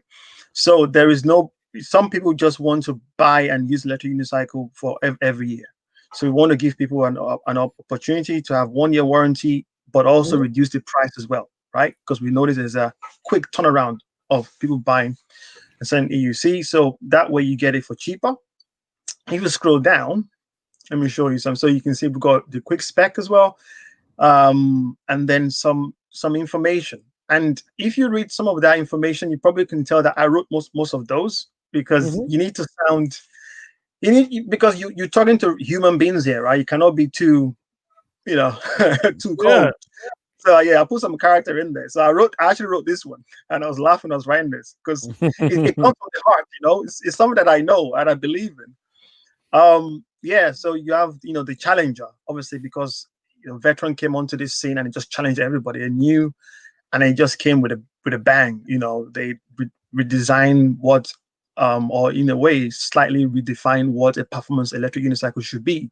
So there is no. Some people just want to buy and use electric unicycle for every year. So we want to give people an opportunity to have 1 year warranty, but also Mhm. reduce the price as well, right? Because we notice there's a quick turnaround of people buying and selling EUC. So that way you get it for cheaper. If you scroll down, let me show you some. So you can see we've got the quick spec as well, and then some information. And if you read some of that information, you probably can tell that I wrote most of those, because Mhm. you need to sound, because you're talking to human beings here, right? You cannot be too, you know, too Yeah. cold. So yeah, I put some character in there. So I actually wrote this one, and I was laughing. I was writing this because it comes from the heart. It's something that I know and I believe in. Yeah. So you have, the challenger, obviously, because veteran came onto this scene and it just challenged everybody. They knew, and it just came with a bang. They redesigned what, or in a way, slightly redefine what a performance electric unicycle should be,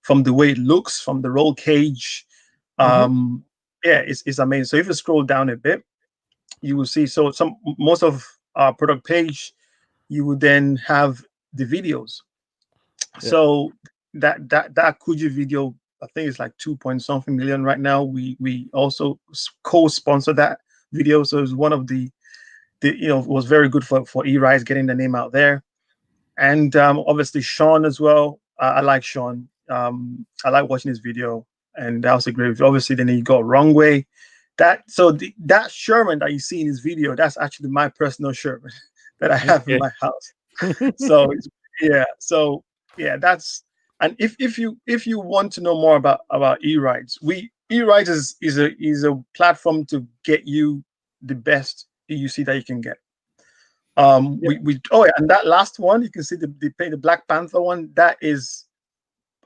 from the way it looks, from the roll cage. Mhm. Um, yeah, it's amazing. So if you scroll down a bit, you will see. So most of our product page, you will then have the videos. Yeah. So that Kuji video, I think it's like 2 point something million right now. We also co-sponsor that video, so it's one of the was very good for E-Rise getting the name out there. And obviously Sean as well. I like Sean. I like watching his video, and that was a great video. Obviously, then he got Wrong Way. That Sherman that you see in his video, that's actually my personal Sherman that I have in Okay. my house. So yeah, so yeah, that's. And if you want to know more about E-Rides, E-Rides is a platform to get you the best EUC that you can get. Yeah. Oh yeah, and that last one, you can see the Black Panther one, that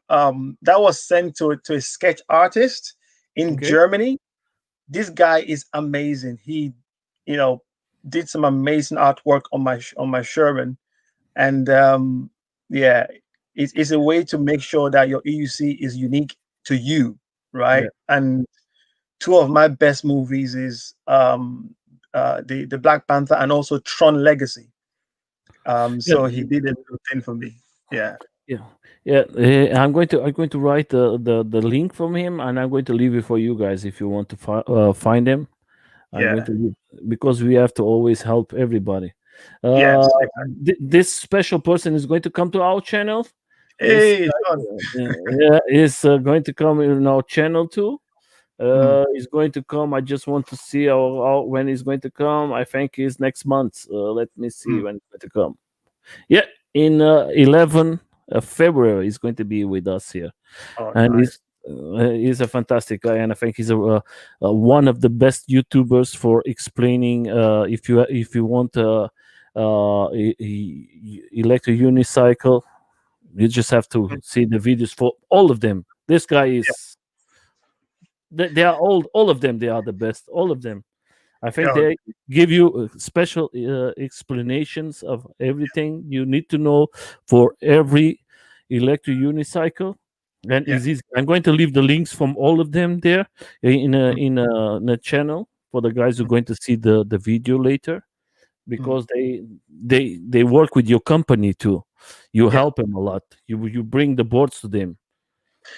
was sent to a sketch artist in Okay. Germany. This guy is amazing. He, you know, did some amazing artwork on my Sherman. And yeah, it's a way to make sure that your EUC is unique to you, Yeah. right? And two of my best movies is the Black Panther and also Tron Legacy. Yeah. So he did a little thing for me. Yeah. Yeah. Yeah. I'm going to write the link from him, and I'm going to leave it for you guys if you want to find him. I'm going Yeah. to leave, because we have to always help everybody. Uh, Yes. this special person is going to come to our channel. This Hey, Sean. yeah, is going to come in our channel too. Mm, He's going to come. I just want to see when he's going to come. I think he's next month. Let me see mm. when he's going to come. Yeah, in 11 February, he's going to be with us here, Oh, and nice. he's a fantastic guy, and I think he's one of the best YouTubers for explaining. If you want electric unicycle, you just have to Mm, see the videos for all of them. This guy yeah. is. They are all of them. They are the best. All of them. I think Yeah. they give you special explanations of everything you need to know for every electric unicycle. And Yeah. is easy. I'm going to leave the links from all of them there Mm, in a channel for the guys who are mm, going to see the video later, mm. because they work with your company too. You Yeah. help them a lot. You bring the boards to them.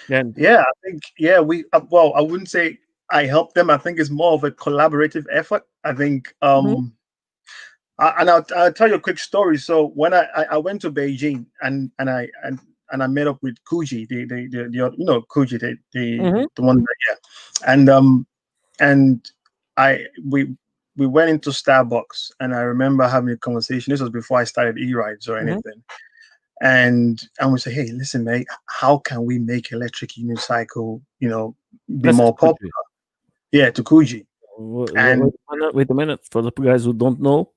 And Yeah. I think, yeah, well, I wouldn't say I help them. I think it's more of a collaborative effort. I think, Mhm, and I'll tell you a quick story. So when I went to Beijing, and I met up with Kuji, Kuji, mhm, the one that, yeah. And I we went into Starbucks, and I remember having a conversation. This was before I started e-rides or mhm. anything. And we say, hey, listen, mate, how can we make electric unicycle, be That's a more popular? country. Yeah, to Kuji. Wait And a minute. Wait a minute. For the guys who don't know,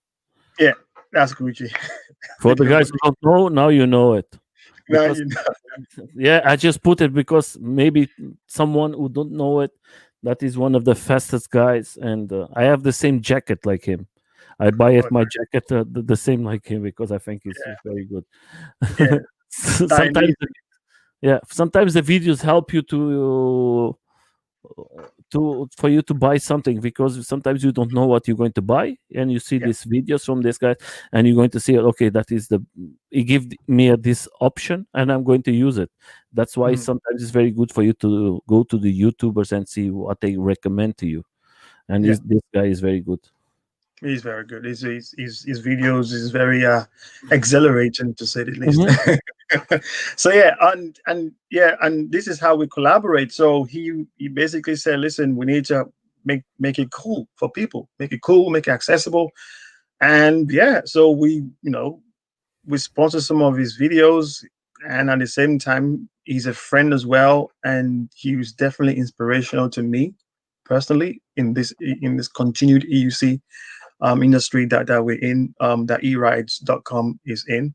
yeah, that's Kuji. for the guys Everybody. who don't know, now you know it. Now Because you know. yeah, I just put it because maybe someone who don't know it, that is one of the fastest guys, and I have the same jacket like him. I buy Oh, it my jacket the same like him because I think yeah, he's very good. yeah. Sometimes, Chinese. yeah, sometimes the videos help you to for you to buy something, because sometimes you don't know what you're going to buy, and you see Yeah. these videos from this guy, and you're going to see, okay, that is he give me this option and I'm going to use it. That's why Mhm. sometimes it's very good for you to go to the YouTubers and see what they recommend to you, and Yeah. this guy is very good. He's very good. His videos is very exhilarating, to say the least. Hmm. So yeah, and yeah, and this is how we collaborate. So he basically said, listen, we need to make it cool for people, make it cool, make it accessible. And yeah, so we sponsor some of his videos, and at the same time, he's a friend as well, and he was definitely inspirational to me personally in this continued EUC industry that we're in, that erides.com is in.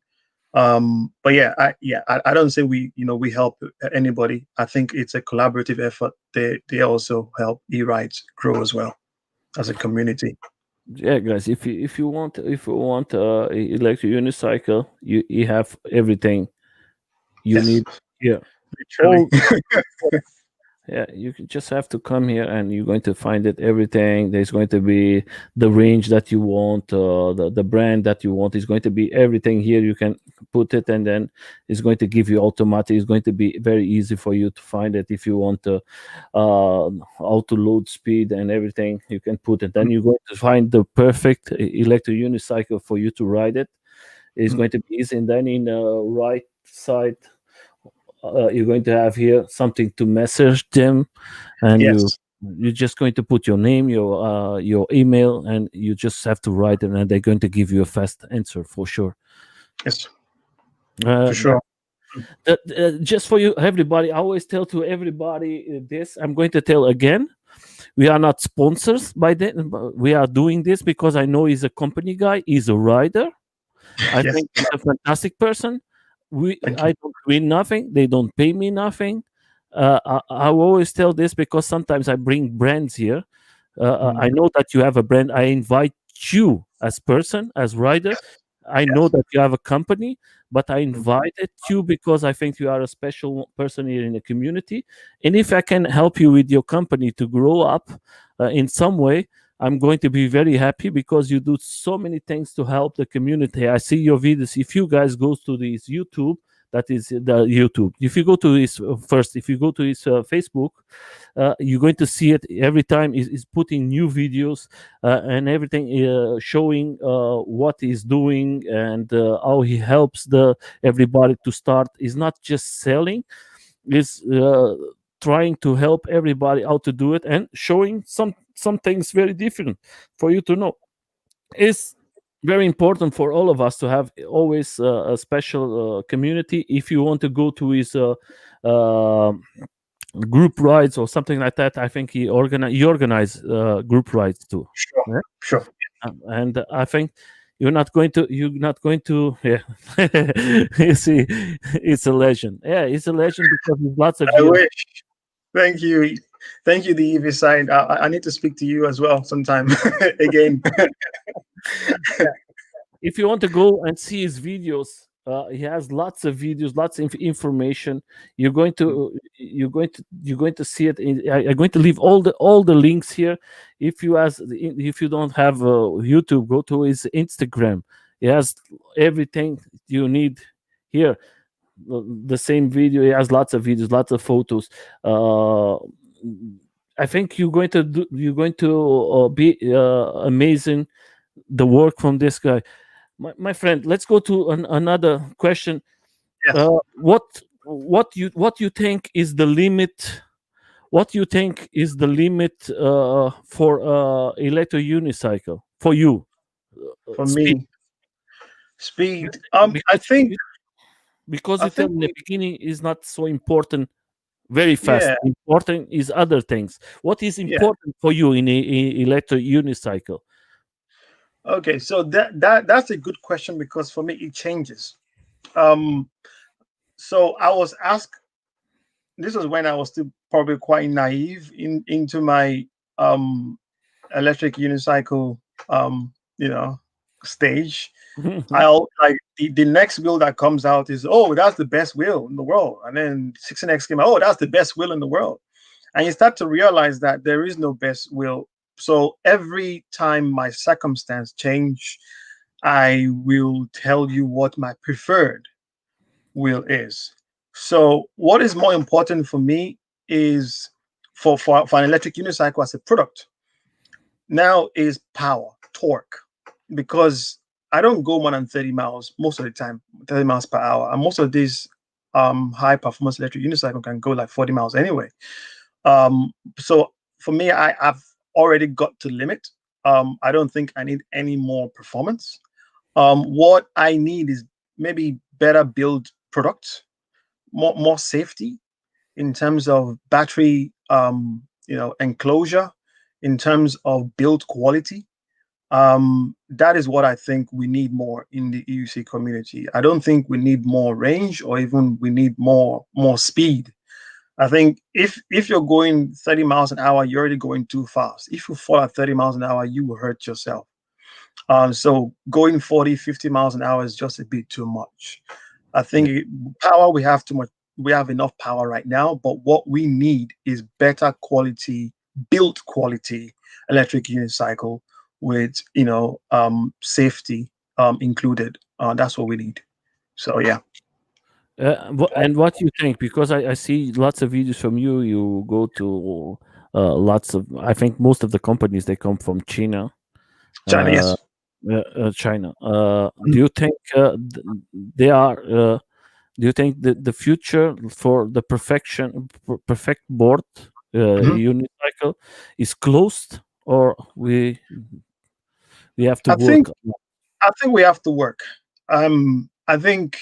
But I don't say we help anybody. I think it's a collaborative effort. They also help erides grow as well as a community. Yeah, guys, if you want electric unicycle, you have everything you Yes, need here. literally. All Yeah, you just have to come here and you're going to find it everything. There's going to be the range that you want, the brand that you want is going to be everything here. You can put it and then it's going to give you automatic. It's going to be very easy for you to find it. If you want auto load speed and everything, you can put it. Then you're going to find the perfect electric unicycle for you to ride it. It's going to be easy. And then in the right side, you're going to have here something to message them, and Yes, you're just going to put your name, your email, and you just have to write it, and they're going to give you a fast answer for sure. yes, Uh, for sure. just for you, everybody, I always tell to everybody this. I'm going to tell again. We are not sponsors by them. But we are doing this because I know he's a company guy. He's a rider. I Yes, think he's a fantastic person. thank you. I don't win nothing. They don't pay me nothing. I always tell this because sometimes I bring brands here. I know that you have a brand. I invite you as person, as rider. I know Yes. that you have a company, but I Mm. invited you because I think you are a special person here in the community. And if I can help you with your company to grow up in some way, I'm going to be very happy because you do so many things to help the community. I see your videos. If you guys go to this YouTube, that is the YouTube. If you go to his first, if you go to his Facebook, you're going to see it every time. Is putting new videos and everything, showing what he's doing and how he helps the everybody to start. Is not just selling. Is trying to help everybody how to do it and showing some things very different for you to know. It's very important for all of us to have always a special community. If you want to go to his uh, group rides or something like that, I think he organize group rides too. Sure, Yeah? sure. And I think you're not going to yeah. You see, it's a legend. Yeah, it's a legend because there's lots of I years. wish. Thank you. Thank you, the EV side. I need to speak to you as well sometime again. If you want to go and see his videos, he has lots of videos, lots of information. You're going to see it. I'm going to leave all the links here. If you don't have YouTube, go to his Instagram. He has everything you need here. The same video. He has lots of videos, lots of photos. I think you're going to be amazing the work from this guy. My friend, let's go to another question. Yes. What you think is the limit? What you think is the limit for electro unicycle for you? For Speed. me, speed. I because think. you, because I you tell think in the we. beginning is not so important. Very fast. Yeah. Important is other things. What is Yeah. important for you in a electro unicycle? Okay. So that's a good question because for me it changes. Um. So I was asked. This was when I was still probably quite naive into my um electric unicycle you know stage. I'll like the next wheel that comes out is, oh, that's the best wheel in the world, and then 16X came out, oh, that's the best wheel in the world, and you start to realize that there is no best wheel. So every time my circumstance change, I will tell you what my preferred wheel is. So what is more important for me is for an electric unicycle as a product now is power, torque, because I don't go more than 30 miles most of the time, 30 miles per hour. And most of these high performance electric unicycle can go like 40 miles anyway. So for me, I've already got to limit. I don't think I need any more performance. What I need is maybe better build products, more safety in terms of battery, enclosure, in terms of build quality. That is what I think we need more in the EUC community. I don't think we need more range or even we need more speed. I think if you're going 30 miles an hour, you're already going too fast. If you fall at 30 miles an hour, you will hurt yourself. So going 40, 50 miles an hour is just a bit too much. I think power, we have too much. We have enough power right now, but what we need is better quality, built quality electric unicycle with safety included. That's what we need. So yeah. And what you think? Because I see lots of videos from you. You go to lots of. I think most of the companies they come from China. China, Uh, yes. China. Do you think they are? Do you think the future for the perfect board Mhm. unicycle is closed, or we have to I think work? I think we have to work. I think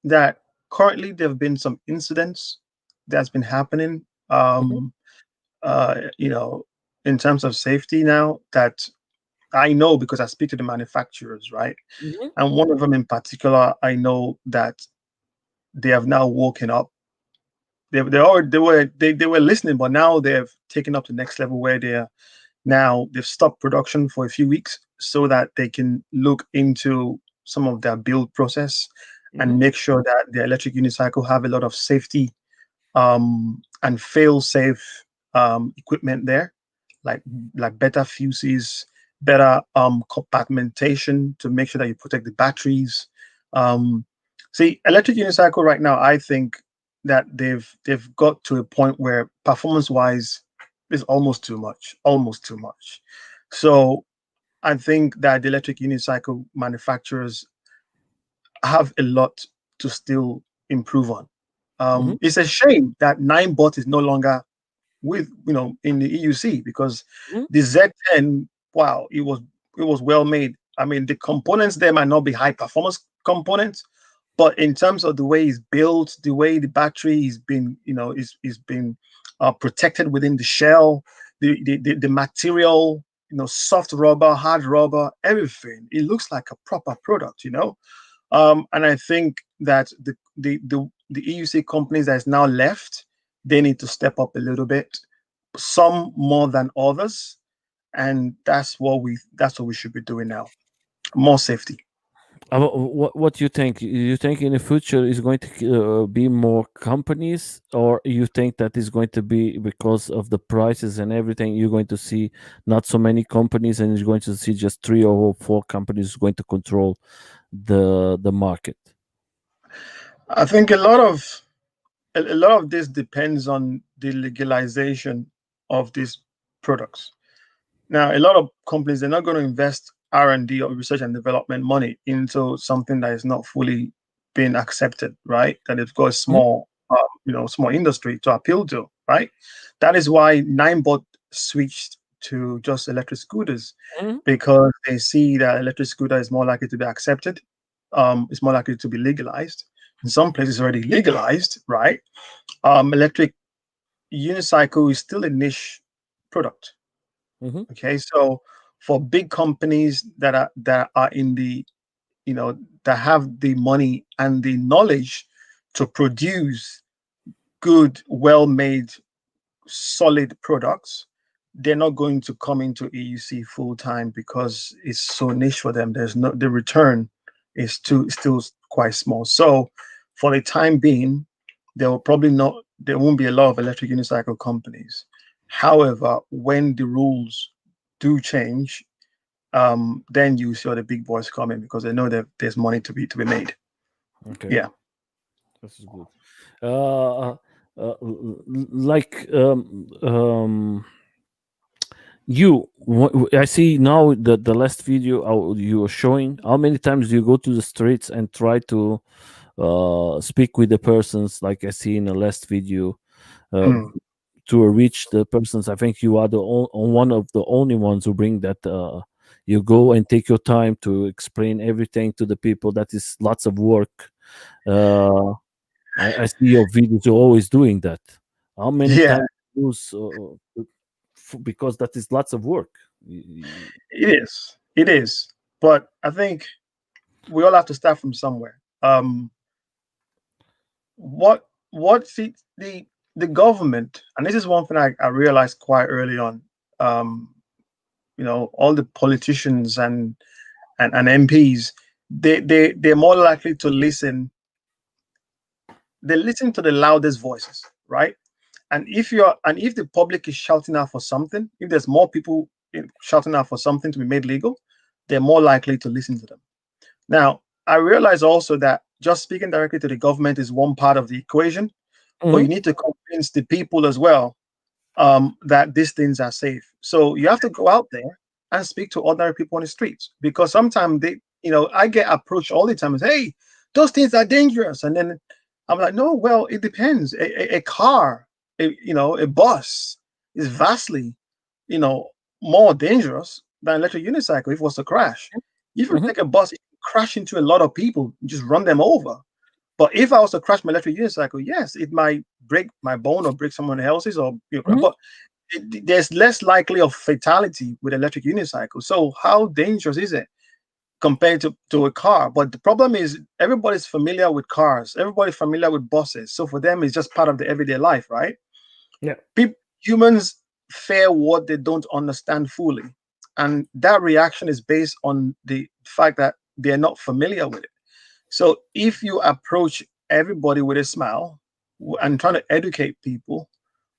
that currently there have been some incidents that's been happening. Mhm, Uh, you know, in terms of safety now that I know because I speak to the manufacturers, right? mhm, And one of them in particular, I know that they have now woken up. They were listening, but now they've taken up the next level where they've stopped production for a few weeks so that they can look into some of their build process and mhm, make sure that the electric unicycle have a lot of safety and fail safe equipment there, like better fuses, better compartmentation to make sure that you protect the batteries. Um, See, electric unicycle right now, I think that they've got to a point where performance wise is almost too much. So I think that the electric unicycle manufacturers have a lot to still improve on. mhm, It's a shame that Ninebot is no longer with in the EUC because mhm, the Z10, wow, it was well made. I mean, the components there might not be high performance components, but in terms of the way it's built, the way the battery is been, is been protected within the shell, the material, soft rubber, hard rubber, everything. It looks like a proper product. And I think that the EUC companies that is now left, they need to step up a little bit, some more than others, and that's what we should be doing now. More safety. what do you think? You think in the future is going to be more companies, or you think that is going to be because of the prices and everything? You're going to see not so many companies, and you're going to see just 3 or 4 companies going to control the market. I think a lot of this depends on the legalization of these products. Now, a lot of companies, they're not going to invest R&D or research and development money into something that is not fully being accepted, right? That it's got a Mhm, small industry to appeal to, right? That is why Ninebot switched to just electric scooters mhm, because they see that electric scooter is more likely to be accepted. It's more likely to be legalized. In some places, already legalized, right? Electric unicycle is still a niche product. mhm, Okay, so for big companies that are in the that have the money and the knowledge to produce good, well-made, solid products, they're not going to come into EUC full time because it's so niche for them. There's no the return is too still quite small. So for the time being, there won't be a lot of electric unicycle companies. However, when the rules do change, then you see all the big boys coming because they know that there's money to be made. okay, Yeah. this is good. Like I see now the last video you were showing. How many times do you go to the streets and try to speak with the persons? Like I see in the last video, uh, Mm. to reach the persons. I think you are the one of the only ones who bring that. You go and take your time to explain everything to the people. That is lots of work. Uh, I see your videos. You're always doing that. How many Yeah, times you use? Because that is lots of work. it is. It is. But I think we all have to start from somewhere. What the government, and this is one thing I realized quite early on. Um, all the politicians and MPs, they're more likely to listen. They listen to the loudest voices, right? And if the public is shouting out for something, if there's more people shouting out for something to be made legal, they're more likely to listen to them. Now, I realize also that just speaking directly to the government is one part of the equation, but you Mhm, need to convince the people as well, that these things are safe. So you have to go out there and speak to ordinary people on the streets, because sometimes I get approached all the time and say, "Hey, those things are dangerous," and then I'm like, "No, well, it depends. A car, a bus is vastly, you know, more dangerous than electric unicycle if it was to crash. If you mhm, take a bus, it can crash into a lot of people, just run them over. But if I was to crash my electric unicycle, yes, it might break my bone or break someone else's, or mhm. but there's less likely of fatality with electric unicycle. So how dangerous is it compared to a car? But the problem is everybody's familiar with cars, everybody's familiar with buses. So for them, it's just part of the everyday life, right? Yeah. Humans fear what they don't understand fully. And that reaction is based on the fact that they're not familiar with it. So if you approach everybody with a smile and trying to educate people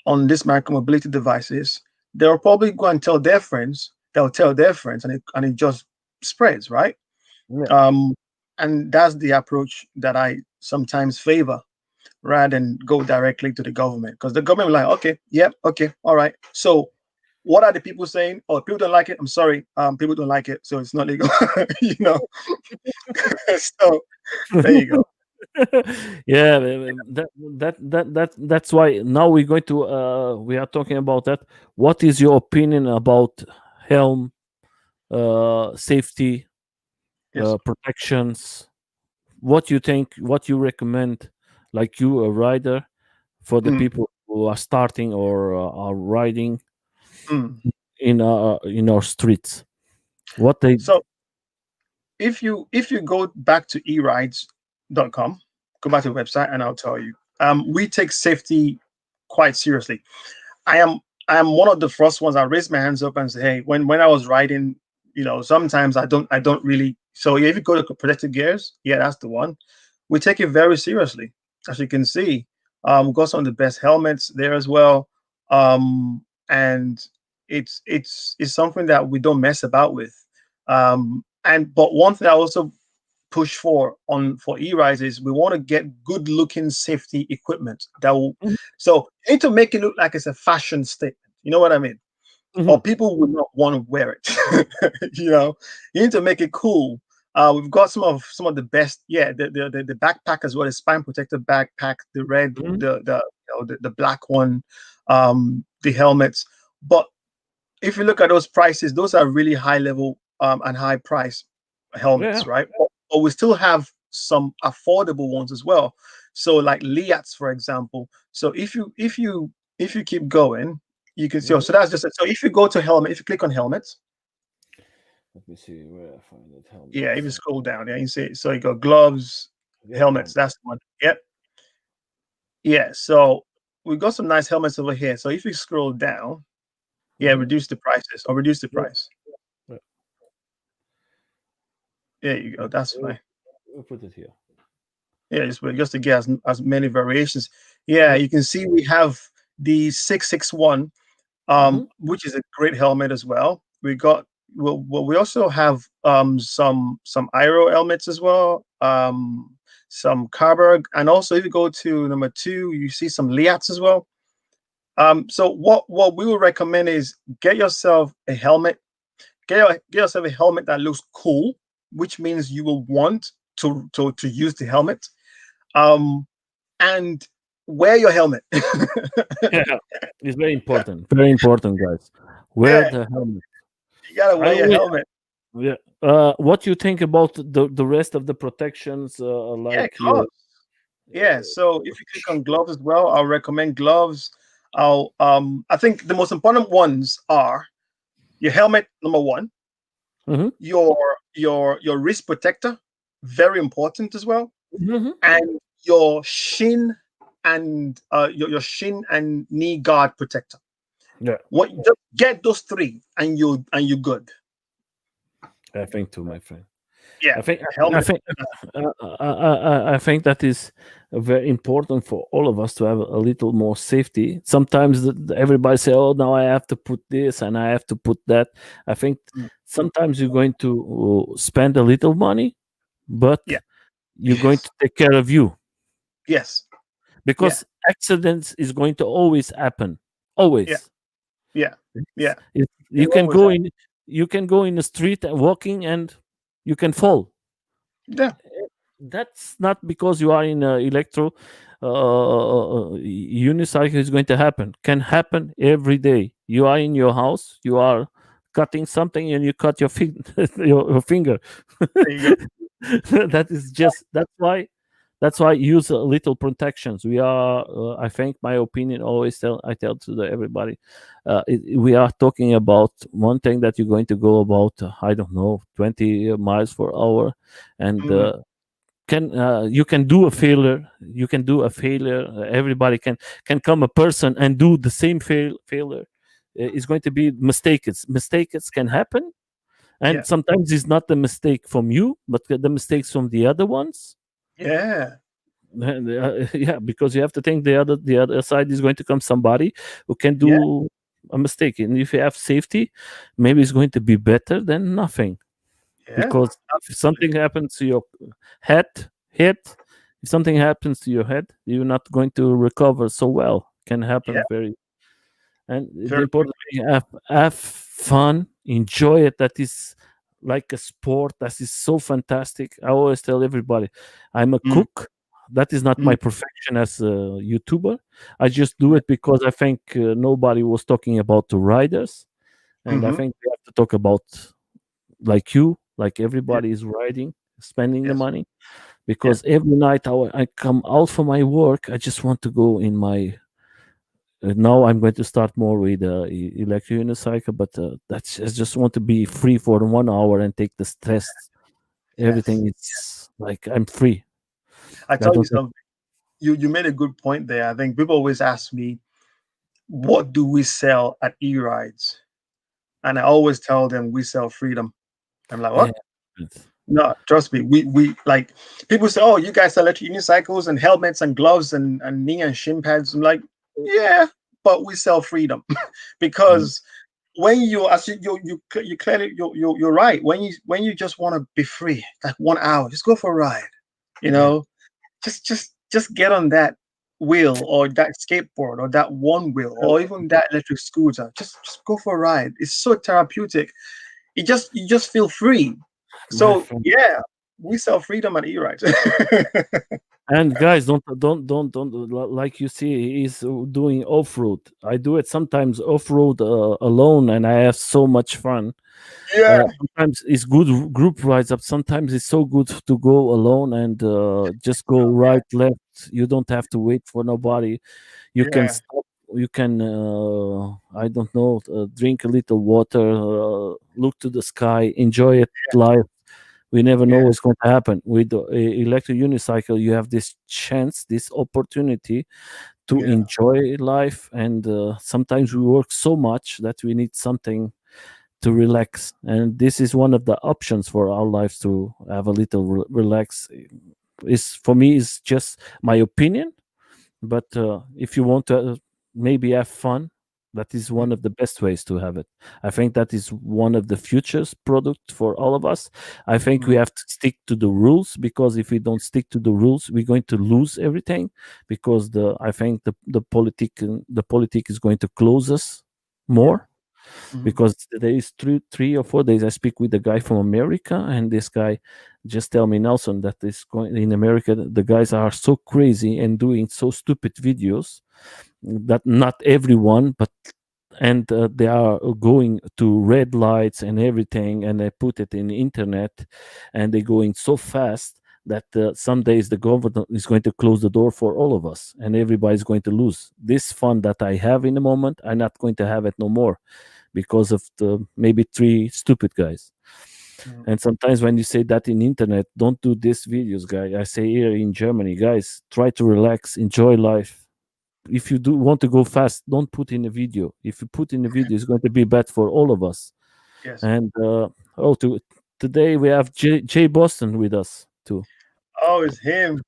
on these micromobility devices, they'll probably go and tell their friends. They'll tell their friends, and it just spreads, right? Yeah. Um, and that's the approach that I sometimes favor, rather than go directly to the government, because the government will like, okay, yeah, okay, all right. So what are the people saying? Oh, people don't like it. I'm sorry, people don't like it, so it's not legal. you know. So there you go. Yeah, that's why now we're going to we are talking about that. What is your opinion about helm, safety, Yes. protections? What you think? What you recommend? Like you, a rider, for the Mm, people who are starting or are riding mm. in our streets. What they? So if you go back to erides.com, go back to the website, and I'll tell you. We take safety quite seriously. I am I am one of the first ones. I raise my hands up and say, hey, when I was riding, sometimes I don't really. So if you go to protective gears, yeah, that's the one. We take it very seriously, as you can see. We've got some of the best helmets there as well, and it's something that we don't mess about with. And but one thing I also push for e-rise is we want to get good looking safety equipment that will, Mhm, so you need to make it look like it's a fashion statement, you know what I mean, or mhm, people would not want to wear it. You need to make it cool. We've got some of the best, yeah, the backpack as well, the spine protector backpack, the red, mhm. the black one, the helmets. But if you look at those prices, those are really high level, and high price Yeah. helmets, right? But we still have some affordable ones as well. So like Liats, for example. So if you keep going, you can see. Oh, Mhm. so that's just it. So if you go to helmet, if you click on helmets, Let me see where I find it. yeah, if you Helmets. scroll down, yeah, you see. So you got gloves, Yeah, helmets. helmet. That's the one. Yep. Yeah. So we've got some nice helmets over here. So if you scroll down, yeah, Mhm. reduce the prices or reduce the Yeah. price. Yeah. There you go. That's We'll, fine. we'll put it here. Yeah, just to get as many variations. Yeah, Mhm, you can see we have the 661, mhm, which is a great helmet as well. We also have some Aero helmets as well, some Carberg, and also if you go to number 2, you see some Liats as well. So what we would recommend is get yourself a helmet. Get yourself a helmet that looks cool, which means you will want to use the helmet. Um, and wear your helmet. Yeah, it's very important, guys. Wear Yeah, the helmet. you gotta I wear your always, helmet. yeah. What you think about the rest of the protections, Yeah, like your gloves. Yeah, so if you click on gloves as well, I'll recommend gloves. I think the most important ones are your helmet, number one, Mhm, your your wrist protector, very important as well, mhm. and your shin and your shin and knee guard protector. Yeah, What just get those three and you're good. I think too, my friend. Yeah, I think I helmet. think I think that is very important for all of us to have a little more safety. Sometimes everybody say, "Oh, now I have to put this and I have to put that." I think Mm, sometimes you're going to spend a little money, but yeah. you're going Yes. to take care of you, Yes. Yeah. because accidents is going to always happen. Yeah. Always. Yeah. Yeah. It You will can always go happen. in, the street and walking, and you can fall. Yeah. That's not because you are in electro unicycle is going to happen. Can happen every day. You are in your house, you are cutting something and you cut your, your finger. There you go. That is just, that's why use a little protections. We are I think my opinion, always I tell to everybody, we are talking about one thing that you're going to go about, I don't know, 20 miles per hour, and Mm, can you can do a failure, everybody can come a person and do the same failure. It's going to be mistakes can happen, and yeah. sometimes it's not the mistake from you but the mistakes from the other ones. Yeah. And, yeah, because you have to think the other side is going to come somebody who can Yeah. do a mistake, and if you have safety, maybe it's going to be better than nothing. Yeah. Because if Absolutely. something happens to your head, if something happens to your head, you're not going to recover so well. Can Yeah. happen very. And the Very important quickly. thing, have fun, enjoy it. That is like a sport. That is so fantastic. I always tell everybody, I'm a Mm, cook. That is not mm, my profession as a YouTuber. I just do yeah. it because I think nobody was talking about the riders, and I Mm-hmm. think we have to talk about, like you, like Yeah. everybody is riding, spending the Yes. money. Yeah. Because every night I come out from my work, I just want to go in my. Now I'm going to start more with electric unicycle, but that's, I just want to be free for 1 hour and take the stress. Yes. Everything is like I'm free. I I tell you don't think. something. You made a good point there. I think people always ask me, what do we sell at E-Rides? And I always tell them we sell freedom. I'm like, Yeah, what? No, trust me. We like people say, oh, you guys sell electric unicycles and helmets and gloves and knee and shin pads. I'm like, yeah, but we sell freedom mm, because when you as you clearly you're right. When you just want to be free, like 1 hour, just go for a ride. You yeah, know, just get on that wheel or that skateboard or that one wheel or even that electric scooter. Just go for a ride. It's so therapeutic. You just feel free. my So friend. yeah, we sell freedom at E-Rides. And guys, don't like you see, he's doing off road. I do it sometimes off road alone, and I have so much fun. Yeah, Sometimes it's good group rides up. Sometimes it's so good to go alone and just go right, left. You don't have to wait for nobody. You can yeah, stop. You can, I don't know, drink a little water, look to the sky, enjoy it live. We never know yeah, what's going to happen with the electric unicycle. You have this chance, this opportunity to yeah. enjoy life, and sometimes we work so much that we need something to relax, and this is one of the options for our lives to have a little relax. Is for me is just my opinion, but if you want to maybe have fun, that is Mm, one of the best ways to have it. I think that is one of the futures product for all of us. I think we mm, have to stick to the rules, because if we don't stick to the rules, we're going to lose everything, because the I think the politic is going to close us yeah, more. Mhm. because there is 3 or 4 days I speak with a guy from America, and this guy just tell me, Nelson, that is going in America. The guys are so crazy and doing so stupid videos that not everyone, but and they are going to red lights and everything, and they put it in the internet, and they're going so fast that some days the government is going to close the door for all of us, and everybody's going to lose this fun that I have in the moment. I'm not going to have it no more because of the maybe 3 stupid guys. Mhm. And sometimes when you say that in internet, don't do these videos, guy. I say here in Germany, guys, try to relax, enjoy life. If you do want to go fast, don't put in a video. If you put in a video, it's going to be bad for all of us. Yes. And today we have Jay Boston with us too. Oh, it's him.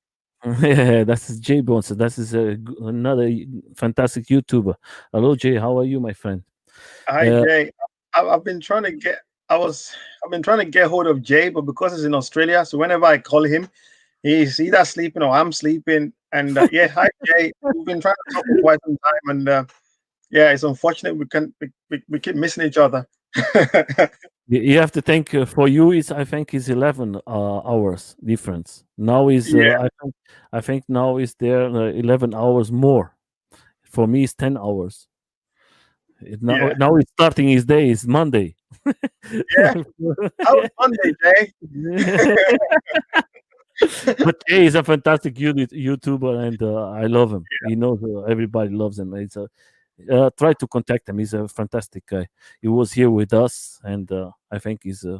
Yeah, that's Jay Boston. That is another fantastic YouTuber. Hello, Jay. How are you, my friend? Hi, Uh, Jay. I've been trying to get. I've been trying to get hold of Jay, but because he's in Australia, so whenever I call him, he's either sleeping or I'm sleeping. And yeah, hi, Jay. We've been trying to talk for quite some time, and yeah, it's unfortunate we keep missing each other. you have to think for you is I think is 11 hours difference. Now is Yeah, I think now is there 11 hours more. For me, it's 10 hours. yeah, Now it's starting his day. It's Monday. yeah. How was Monday, Jay? But Jay is a fantastic YouTuber, and I love him. He knows everybody loves him. Try to contact him. He's a fantastic guy. He was here with us, and I think he's a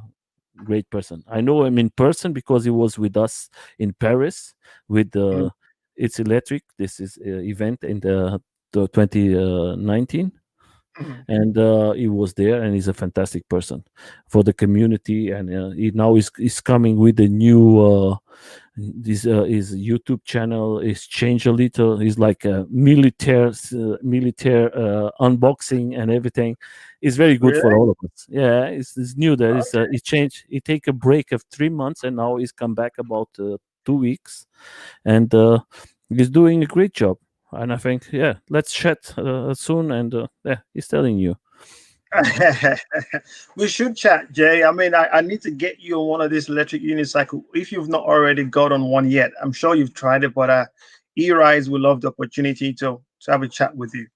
great person. I know him in person because he was with us in Paris with Mm, It's Electric. This is event in the 2019, mm. and he was there, and he's a fantastic person for the community. And he now is coming with a new this his YouTube channel is changed a little. He's like a military unboxing and everything. It's very good Really? for all of us. Yeah, it's new. There is he changed. He take a break of 3 months, and now he's come back about 2 weeks, and he's doing a great job. And I think, yeah, let's chat soon. And yeah, he's telling you. We should chat, Jay. I mean, I need to get you on one of these electric unicycle. If you've not already got on one yet, I'm sure you've tried it, but E-Rise would love the opportunity to have a chat with you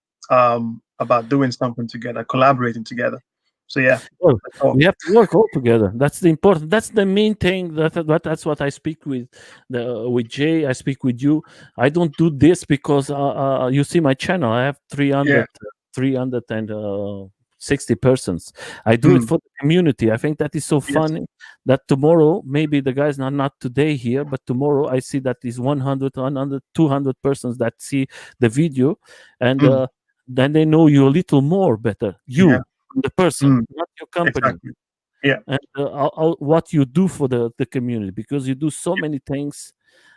about doing something together, collaborating together. So yeah, Well, let's talk. we have to work all together. That's the important. That's the main thing. That's what I speak with Jay. I speak with you. I don't do this because you see my channel. I have Yeah. 360 persons. I do it Mm, for the community. I think that is so yes. funny that tomorrow maybe the guys are not today here, but tomorrow I see that is 100, 100, 200 persons that see the video, and Mm, then they know you a little more better. yeah. You, the person, Mm, not your company, exactly. Yeah. and what you do for the community, because you do so many things,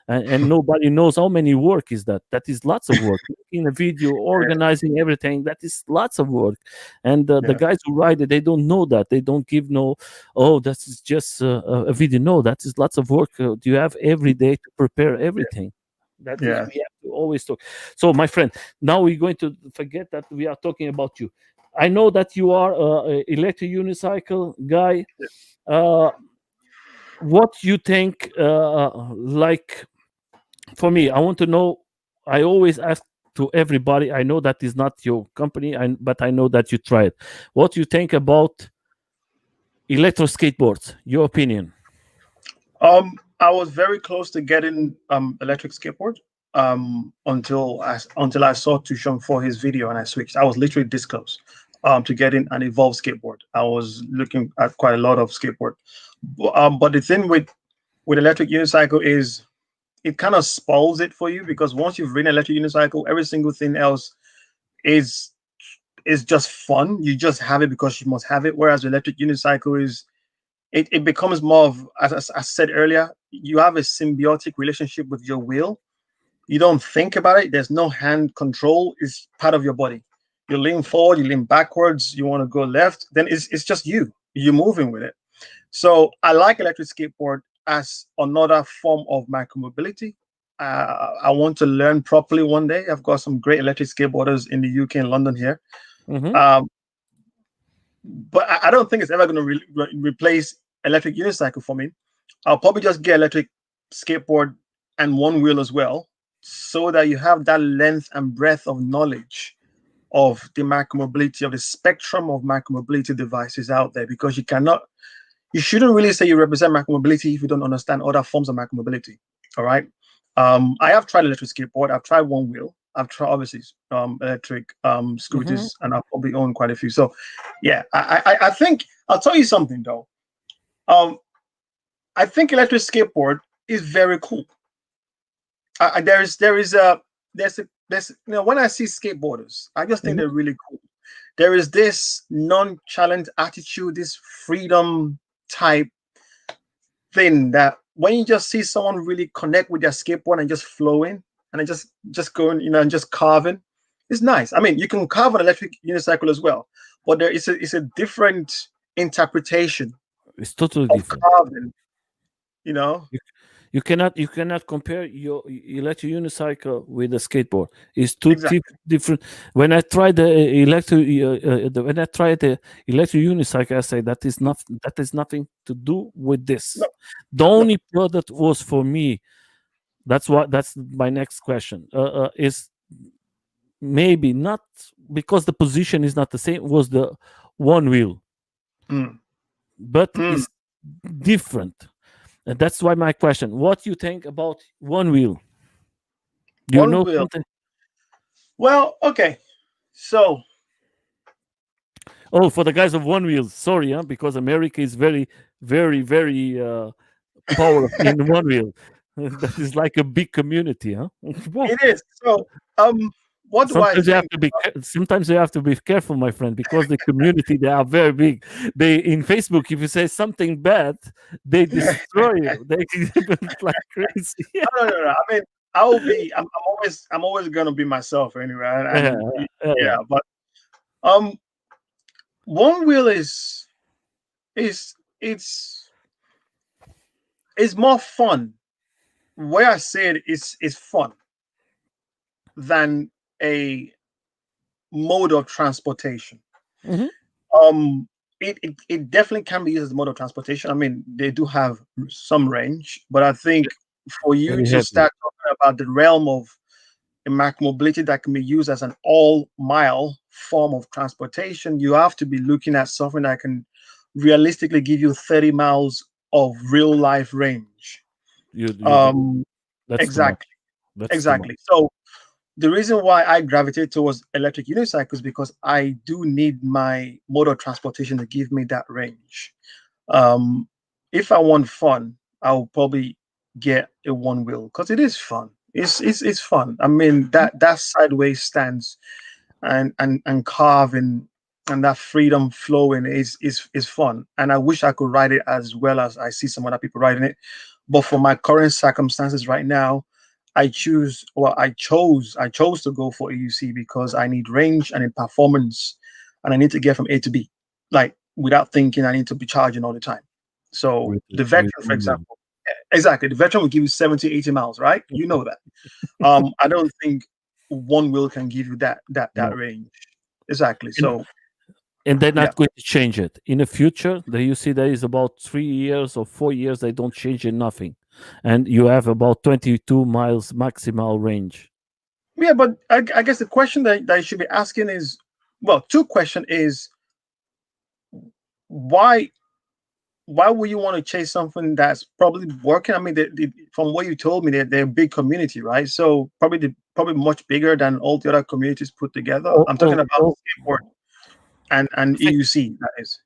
and nobody knows how many work is that. That is lots of work. Making a video, Yeah. organizing everything, that is lots of work. And the Yeah. guys who write it, they don't know that. They don't give no, oh, that is just a video. No, that is lots of work. You have every day to prepare everything. That is, Yeah. we have to always talk. So, my friend, now we're going to forget that we are talking about you. I know that you are a electric unicycle guy. Uh, what you think? Like for me, I want to know. I always ask to everybody. I know that is not your company, but I know that you tried. What you think about electro skateboards? Your opinion? I was very close to getting electric skateboard until I saw Tushon for his video and I switched. I was literally this close to getting an evolved skateboard. I was looking at quite a lot of skateboard, but the thing with electric unicycle is it kind of spoils it for you because once you've ridden electric unicycle, every single thing else is is just fun. You just have it because you must have it. Whereas electric unicycle is it becomes more of, as I said earlier, you have a symbiotic relationship with your wheel. You don't think about it. There's no hand control. It's part of your body. You lean forward, you lean backwards. You want to go left. Then it's just you. You're moving with it. So I like electric skateboard as another form of micromobility. I want to learn properly one day. I've got some great electric skateboarders in the UK and London here. Mm-hmm. Um, but I don't think it's ever going to replace electric unicycle for me. I'll probably just get electric skateboard and one wheel as well, so that you have that length and breadth of knowledge of the micromobility, of the spectrum of micromobility devices out there, because you shouldn't really say you represent micromobility if you don't understand other forms of micromobility. All right. I have tried electric skateboard. I've tried one wheel. I've tried obviously electric Mhm. scooters, and I've probably owned quite a few. So, yeah, I think I'll tell you something though. Um, I think electric skateboard is very cool. There's when I see skateboarders, I just think Mhm. they're really cool. There is this non-challenge attitude, this freedom type thing that when you just see someone really connect with their skateboard and just flowing and then just going, and just carving, it's nice. I mean, you can carve an electric unicycle as well, but there is it's a different interpretation It's totally of different. carving, you know. You, you cannot compare your electric unicycle with a skateboard. It's two Exactly. different. When I tried the electric unicycle, I say that is nothing to do with No, this. The no. only product was for me. That's my next question. Is maybe not because the position is not the same. Was the one wheel, Mm, but mm. it's different. And that's why my question: what do you think about one wheel? Do you One know wheel. something? Well, okay. So Oh, for the guys of one wheel, sorry, huh? Because America is very, very, very power in one wheel. That is like a big community, huh? Whoa. it is. So what do I Sometimes you have think? to be. Sometimes you have to be careful, my friend, because the community they are very big. They in Facebook, if you say something bad, they destroy you. They like crazy. No. I mean, I'll be. I'm always gonna be myself anyway. Yeah, Yeah, yeah. but um, one wheel is it's it's more fun. Where I say it is fun than a mode of transportation. Mhm. Um, it definitely can be used as a mode of transportation. I mean, they do have some range, but I think for you Very to heavy. start talking about the realm of a mobility that can be used as an all mile form of transportation, you have to be looking at something that can realistically give you 30 miles of real life range. You do. Um, That's too much. exactly, That's too much. exactly. So the reason why I gravitate towards electric unicycles because I do need my mode of transportation to give me that range. Um, if I want fun, I'll probably get a one wheel because it is fun. It's fun. I mean that sideways stance and carving and that freedom flowing is fun. And I wish I could ride it as well as I see some other people riding it. But for my current circumstances right now, I chose to go for EUC because I need range and in performance, and I need to get from A to B, like without thinking I need to be charging all the time. So the With veteran, for one wheel. example, exactly, the veteran will give you 70, 80 miles, right? You know that. I don't think one wheel can give you that No. range. Exactly. And So and they're yeah. not going to change it. In the future, you see there is about 3 years or 4 years, they don't change it nothing. And you have about 22 miles maximal range. Yeah, but I guess the question that you should be asking is, well, two question is why why would you want to chase something that's probably working? I mean, from what you told me, they're a big community, right? So probably much bigger than all the other communities put together. Oh, I'm oh, talking about oh. skateboard and I think EUC. That is.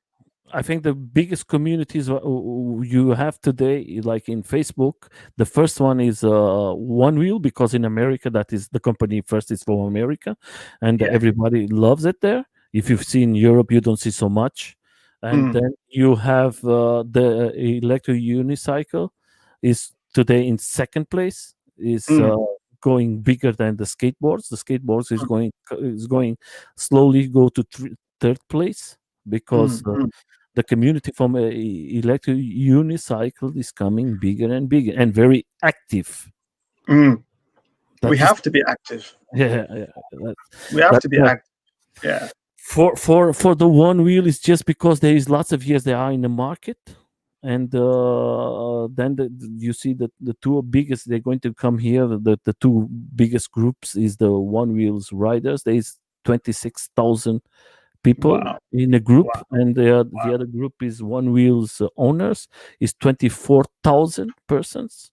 I think the biggest communities you have today, like in Facebook, the first one is One Wheel because in America that is the company first is from America, and Yeah. everybody loves it there. If you've seen Europe, you don't see so much, and Mm, then you have the electric unicycle is today in second place. Is mm, going bigger than the skateboards. The skateboards mm, is going slowly go to third place because. mm, mm, The community from electric unicycle is coming bigger and bigger and very active. mm. We That is have to be active. yeah, yeah, We have that's to be what active. Yeah. For the one wheel, is just because there is lots of years they are in the market, and then you see that the two biggest they're going to come here. The two biggest groups is the one wheels riders. There is 26,000 people Wow. in a group, Wow. and the other group is one wheels owners is 24,000 persons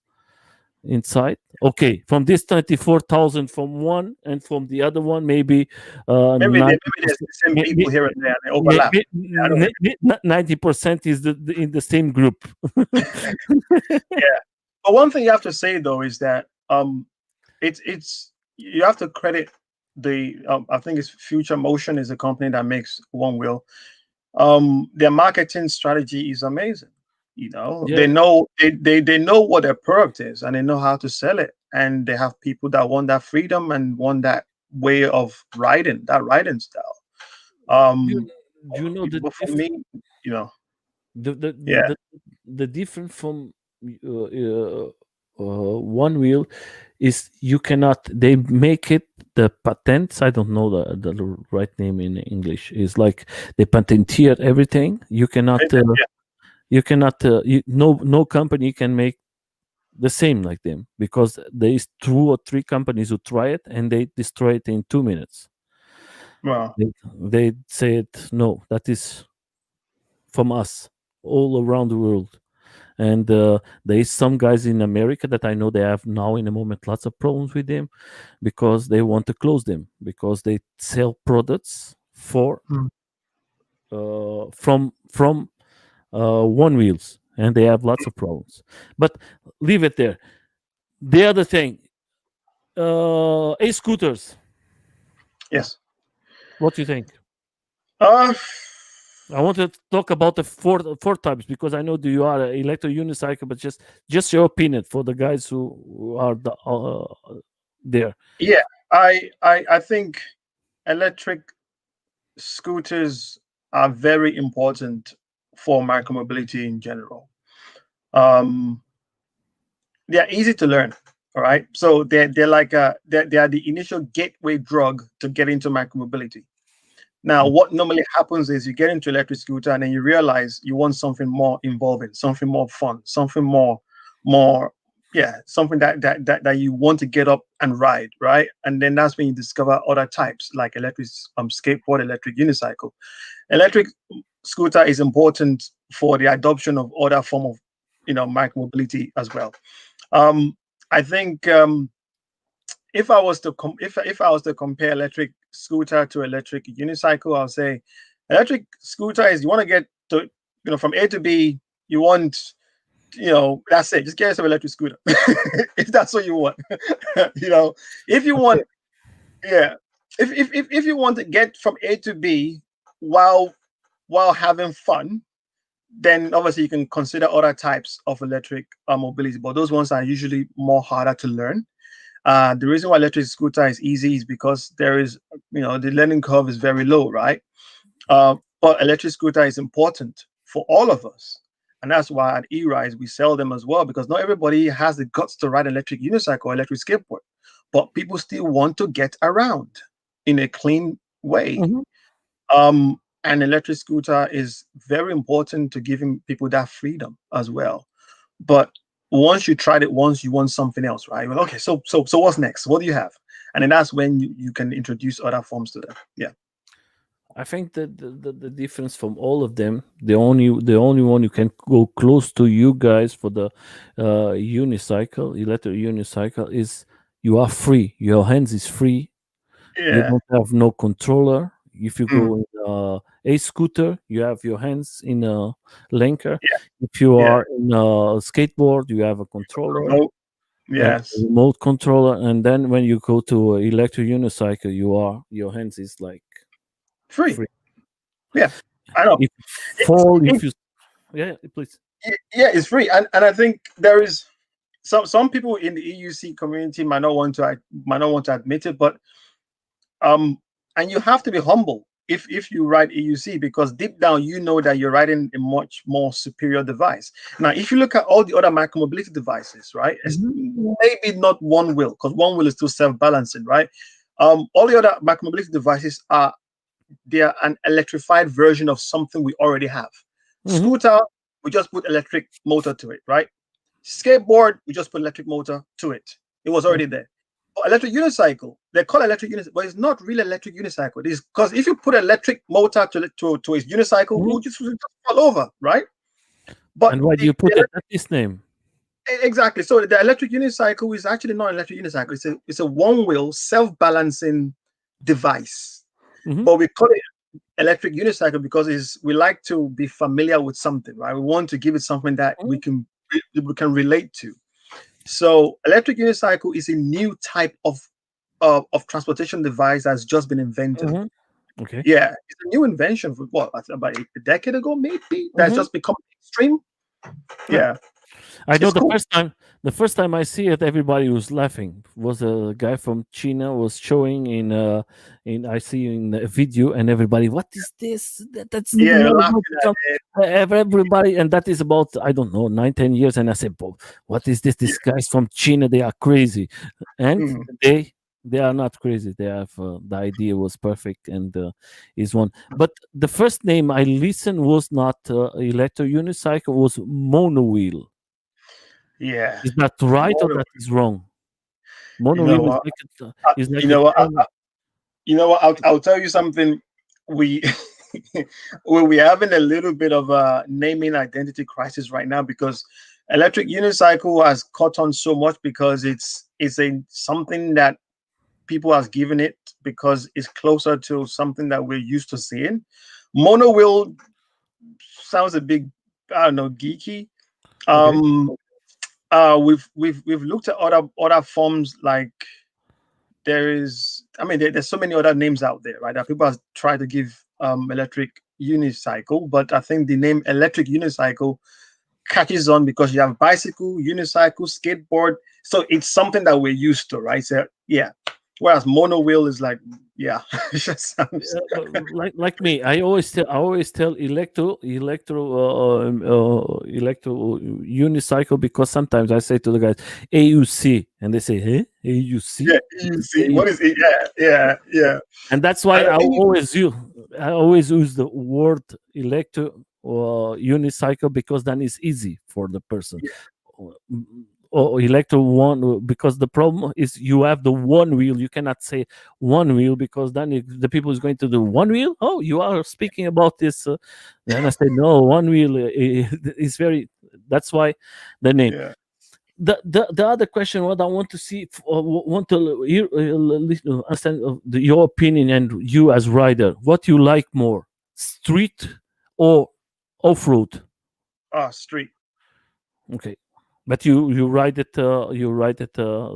inside. Okay, from this 24,000 from one, and from the other one maybe Maybe there's the same people here and there. They overlap. I don't know. 90% is in the same group. Yeah. But one thing you have to say though is that it's you have to credit the I think it's Future Motion is a company that makes one wheel. Their marketing strategy is amazing. You know, Yeah, they know what their product is and they know how to sell it. And they have people that want that freedom and want that way of riding, that riding style. you, Um, you know the but for difference. me, you know, the the yeah, the, the difference from uh, uh, one wheel is you cannot they make it the patents. I don't know the right name in English. Is like they patenteer everything. You cannot yeah, no company can make the same like them, because there is two or three companies who try it and they destroy it in 2 minutes. well, They said no, that is from us all around the world. And there is some guys in America that I know they have now in the moment lots of problems with them, because they want to close them, because they sell products for mm, from one wheels, and they have lots of problems. But leave it there. The other thing, scooters. yes. What do you think? Uh, I want to talk about the four types, because I know that you are an electro unicycle, but just your opinion for the guys who are there. yeah, I think electric scooters are very important for micromobility in general. Um, they are easy to learn. All right, so they're like they are the initial gateway drug to get into micromobility. Now, Mm. what normally happens is you get into electric scooter and then you realize you want something more involving, something more fun, something more, yeah, something that you want to get up and ride, right? And then that's when you discover other types like electric skateboard, electric unicycle. Electric scooter is important for the adoption of other form of, micromobility as well. Um, I think if I was to if I was to compare electric scooter to electric unicycle, I'll say electric scooter is you want to get to from A to B. You want that's it. Just get yourself an electric scooter if that's what you want. you know, if you want, Okay. yeah, if you want to get from A to B while having fun, then obviously you can consider other types of electric mobility, but those ones are usually more harder to learn. The reason why electric scooter is easy is because there is, the learning curve is very low, right? But electric scooter is important for all of us. And that's why at E-Rise we sell them as well, because not everybody has the guts to ride electric unicycle or electric skateboard, but people still want to get around in a clean way. Mhm. And electric scooter is very important to giving people that freedom as well. But once you tried it once, you want something else, right? Well, okay, so what's next? What do you have? And then that's when you can introduce other forms to them. Yeah. I think that the difference from all of them, the only one you can go close to you guys for the unicycle, electric unicycle, is you are free. Your hands is free. You Yeah. don't have no controller. If you Mm, go in a scooter, you have your hands in a linker. yeah. If you Yeah. are in a skateboard, you have a controller, Remote. a Yes. remote controller. And then when you go to a electric unicycle, your hands is like Free. free. Yeah. I know. If you It's fall, if it, you yeah, please. yeah, it's free. And I think there is some people in the EUC community might not want to admit it, but um and you have to be humble if you write EUC, because deep down you know that you're writing a much more superior device. Now, if you look at all the other micromobility devices, right, it's Mhm. maybe not one wheel, because one wheel is still self-balancing, right? All the other micromobility devices are they are an electrified version of something we already have. Scooter, we just put electric motor to it, right? Skateboard, we just put electric motor to it. It was already there. But electric unicycle, they call electric unicycle, but it's not really electric unicycle. It is because if you put electric motor to its unicycle, it will just fall over, right? But And why do you put it at this name? Exactly. So the electric unicycle is actually not an electric unicycle. It's a one-wheel self-balancing device. But we call it electric unicycle because we like to be familiar with something, right? We want to give it something that we can relate to. So electric unicycle is a new type of transportation device that's just been invented. Okay. Yeah, it's a new invention for what, about a decade ago, maybe. That's just become mainstream. Yeah. I know It's cool. the first time I see it, everybody was laughing. Was a guy from China was showing in I see in a video, and everybody, what is this? That's normal. Everybody, and that is about, I don't know, 9-10 years. And I said, what is this? These guys from China, they are crazy, and they are not crazy. They have the idea was perfect and is one. But the first name I listened was not electro unicycle, was monowheel. Yeah. Is that right or that is wrong? Monowheel is like I'll tell you something. We we're having a little bit of a naming identity crisis right now because electric unicycle has caught on so much because it's something that people has given it because it's closer to something that we're used to seeing. Monowheel sounds a big, I don't know, geeky. We've looked at other forms like there's so many other names out there, right? That people have tried to give electric unicycle, but I think the name electric unicycle catches on because you have bicycle, unicycle, skateboard, so it's something that we're used to, right? So yeah. Whereas monowheel is like, yeah, it just sounds like me. I always tell electro unicycle because sometimes I say to the guys EUC and they say, "Hey, EUC." Yeah, EUC. What is it? Yeah. And that's why I always use the word electro or unicycle because then it's easy for the person. Or electro one, because the problem is you have the one wheel. You cannot say one wheel because then the people is going to do one wheel. Oh, you are speaking about this. Then I say no, one wheel is very. That's why the name. Yeah. The other question, what I want to see, want to hear, understand your opinion and you as rider, what you like more, street or off road? Street. Okay. But you ride it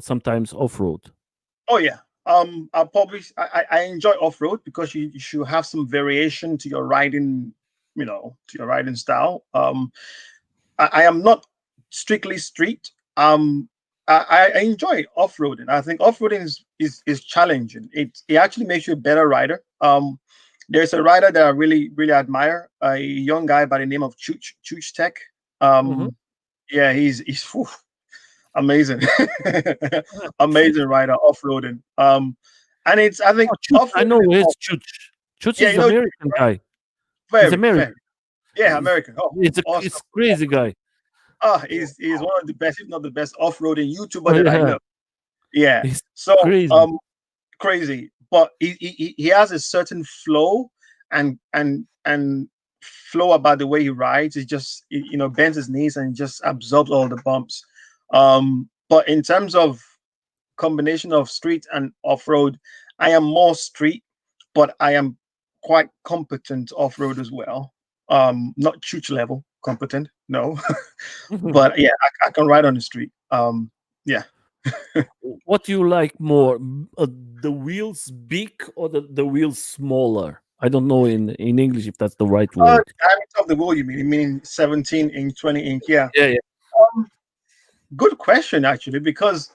sometimes off road. Oh yeah. I enjoy off road because you should have some variation to your riding, to your riding style. I am not strictly street. I enjoy off roading. I think off roading is challenging. It actually makes you a better rider. There's a rider that I really admire, a young guy by the name of Chooch Tech. Yeah, he's whew, amazing, amazing rider off-roading. And it's, I think, I know it's Chooch. Chooch is an American guy. He's American. Yeah, American. Oh, it's a crazy guy. He's one of the best, if not the best, off-roading YouTuber that I know. Yeah, he's so crazy. Crazy, but he has a certain flow and flow about the way he rides. He just bends his knees and just absorbs all the bumps. But in terms of combination of street and off-road, I am more street, but I am quite competent off-road as well. Not Chooch level competent, no. But yeah, I can ride on the street. Yeah. What do you like more, the wheels big or the wheels smaller? I don't know in English if that's the right word. Diameter of the wheel, you mean 17 inch, 20 inch? Yeah. Yeah. Good question, actually, because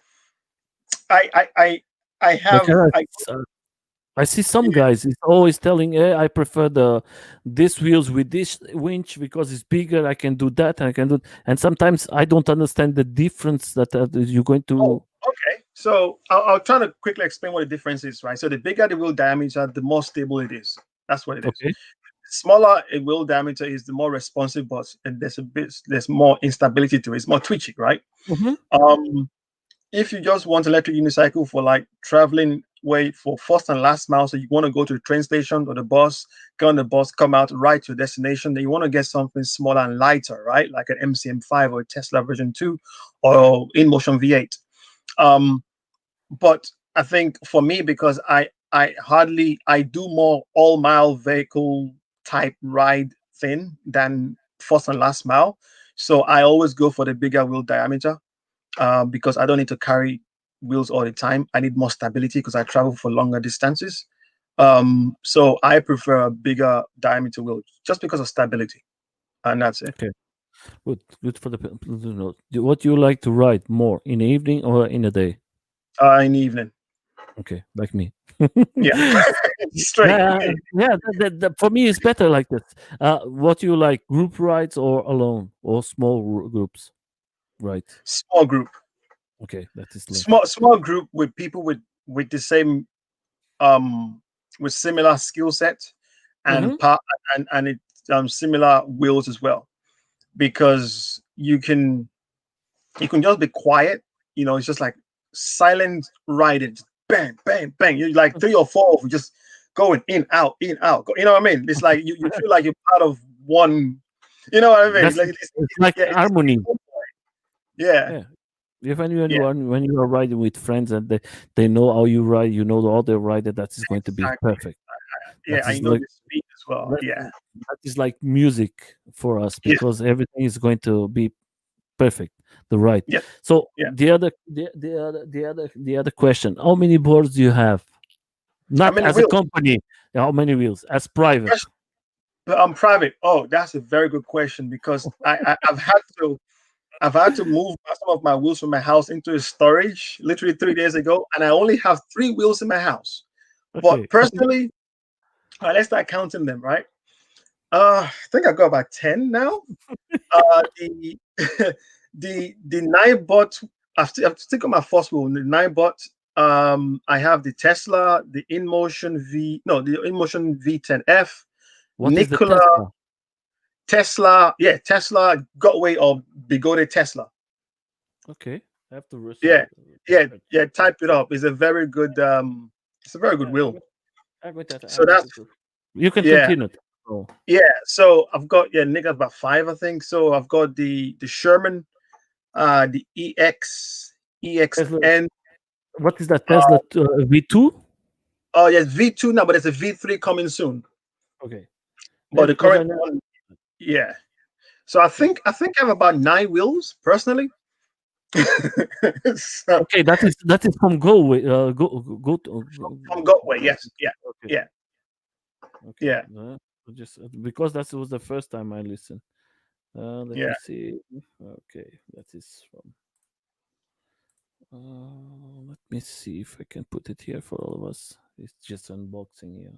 I have I see some guys is always telling, I prefer this wheels with this winch because it's bigger. I can do that, and I can do. And sometimes I don't understand the difference that you're going to. Oh, okay, so I'll try to quickly explain what the difference is, right? So the bigger the wheel diameter, the more stable it is. That's what it is. Okay. Smaller a wheel diameter is, the more responsive, but there's more instability to it. It's more twitchy, right? Mm-hmm. Um, if you just want electric unicycle for like traveling way for first and last mile, so you want to go to the train station or the bus, get on the bus, come out, ride to your destination, then you want to get something smaller and lighter, right? Like an MCM5 or a Tesla version 2 or InMotion V8. But I think for me, because I do more all mile vehicle type ride thing than first and last mile. So I always go for the bigger wheel diameter, because I don't need to carry wheels all the time. I need more stability because I travel for longer distances. So I prefer a bigger diameter wheel just because of stability, and that's it. Okay. Good for the people to know. What do you like to ride more, in the evening or in the day? In the evening, Okay, like me. yeah, straight. Yeah. For me, it's better like this. What do you like, group rides or alone or small groups? Right. Small group, Okay, that is like. small group with people with the same um with similar skill set Mm-hmm. and part and it similar wheels as well, because you can just be quiet. It's just like silent riding, just bang, bang, bang. You're like three or four of you just going in, out, in, out. You know what I mean? It's like you feel like you're part of one. You know what I mean? That's Like it's like yeah, harmony. yeah, Yeah. If when yeah, you are riding with friends and they know how you ride, you know all they ride, that is going to be exactly. perfect. Yeah, That I is know like the speed as well. that Yeah, that is like music for us yeah, because everything is going to be perfect. The ride. yeah, So yeah. the other question: how many boards do you have? How Not many as a wheels? company. How many wheels? As private. But I'm private. Oh, that's a very good question, because I've had to move some of my wheels from my house into a storage literally 3 days ago, and I only have three wheels in my house. But Okay. personally, let's start counting them, right? I think I got about 10 now. The the nine bot. I've still got my first wheel, the nine bot. I have the Tesla, the InMotion V10F, What is the Nikola, Tesla? Tesla, yeah, Tesla Gotway or Bigode Tesla. Okay. I have to Yeah, yeah, search. yeah. Type it up. It's a very good Yeah, will. I'm going to. So that's You can yeah, continue. Oh, yeah. So I've got, yeah, Nick has about five, I think. So I've got the Sherman, the Tesla. EXN. What is that Uh, Tesla V2? oh yes, V2 now, but there's a V3 coming soon. Okay. Yeah, But the because I current know. one, yeah. So I think I have about nine wheels personally. So Okay, that is from go to from Gotway, yes, yeah, okay. yeah, Okay. yeah, Just because that was the first time I listened. Let yeah. me see. Okay, that is from. Let me see if I can put it here for all of us. It's just unboxing here.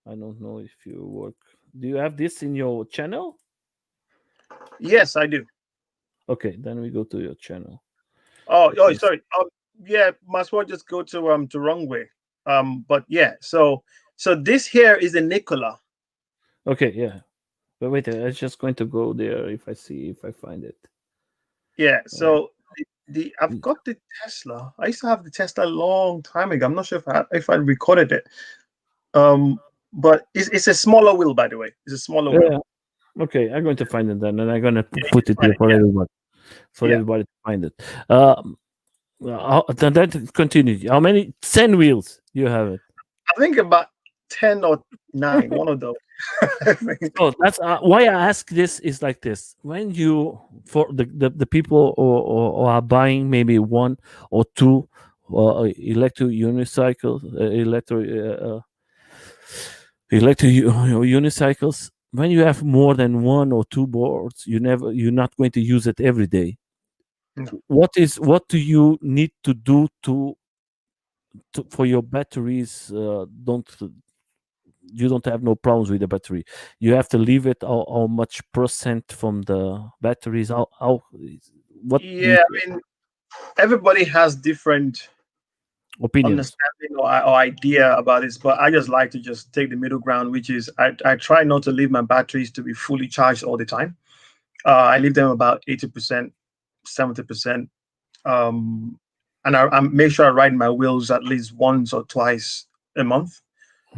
I don't know if you work. Do you have this in your channel? Yes, I do. Okay, then we go to your channel. Oh, Let oh, me. sorry. Yeah, might as well just go to wrong way. But yeah, so this here is a Nikola. Okay, yeah. But wait, I'm just going to go there if I find it. Yeah, Uh, so the I've got the Tesla. I used to have the Tesla a long time ago. I'm not sure if I recorded it. Um, but it's a smaller wheel, by the way. It's a smaller wheel. yeah. Okay, I'm going to find it then, and I'm going to Yeah, you put can it find here it. for everybody, Yeah, to find it. Then continue. How many 10 wheels you have it? I think about 10 or 9, one of those. I think. So that's why I ask this is like this. When you for the people or are buying maybe one or two electric unicycles, unicycles. When you have more than one or two boards, you're not going to use it every day. No. What do you need to do for your batteries? Don't You don't have no problems with the battery. You have to leave it how much percent from the batteries. How what do you Yeah, I mean, everybody has different Opinions. understanding or idea about this, but I just like to just take the middle ground, which is I try not to leave my batteries to be fully charged all the time. I leave them about 80%, 70%. Um, and I make sure I ride my wheels at least once or twice a month.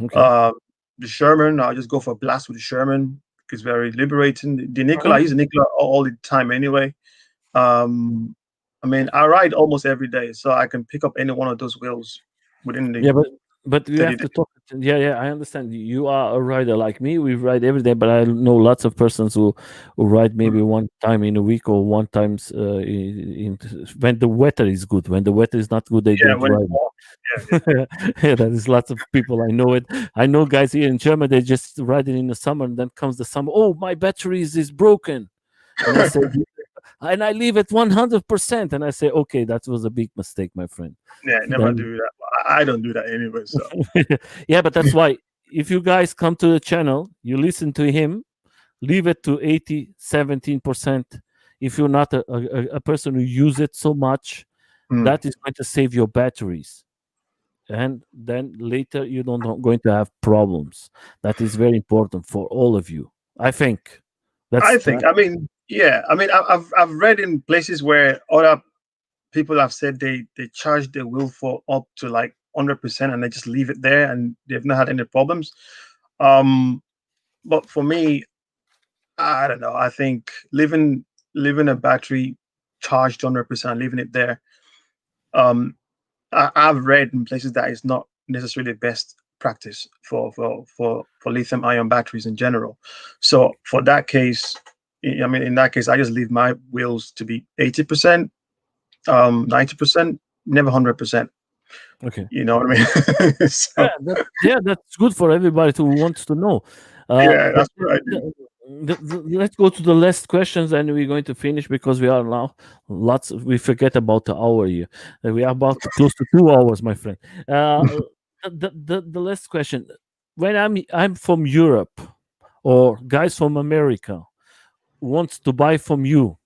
Okay. Uh, the Sherman, I'll just go for a blast with the Sherman. It's very liberating. The nickel, I Mhm. use the nickel all the time anyway. Um, I mean, I ride almost every day, so I can pick up any one of those wheels within the Yeah, but we 30 have to days. talk. Yeah, yeah, I understand. You are a rider like me. We ride every day, but I know lots of persons who ride Mm. maybe one time in a week or one times when the weather is good. When the weather is not good, they Yeah, don't when it's ride. warm. Yeah, Yeah, that is lots of people. I know it. I know guys here in Germany. They just ride it in the summer, and then comes the summer. Oh, my battery is broken, and I say, yeah. and I leave it 100%, and I say, okay, that was a big mistake, my friend. Yeah, never Then do that. I don't do that anyway. So yeah, but that's why if you guys come to the channel, you listen to him, leave it to 80, 17%. If you're not a person who use it so much, mm. that is going to save your batteries. And then later you don't not going to have problems. That is very important for all of you. I think I that's think. that. I mean, yeah. I mean, I've read in places where other people have said they charge their wheel for up to like 100% and they just leave it there and they've not had any problems. Um, but for me, I don't know. I think leaving a battery charged 100%, leaving it there. Um, I've read in places that it's not necessarily the best practice for lithium ion batteries in general. So for that case, I mean, in that case, I just leave my wheels to be 80%, 90%, never 100%. Okay. You know what I mean? Yeah, So yeah, that's good for everybody who wants to know. yeah, But that's what I do. let's go to the last questions, and we're going to finish because we are now lots. We forget about the hour here. We are about to close to 2 hours, my friend. The last question: when I'm from Europe or guys from America wants to buy from you,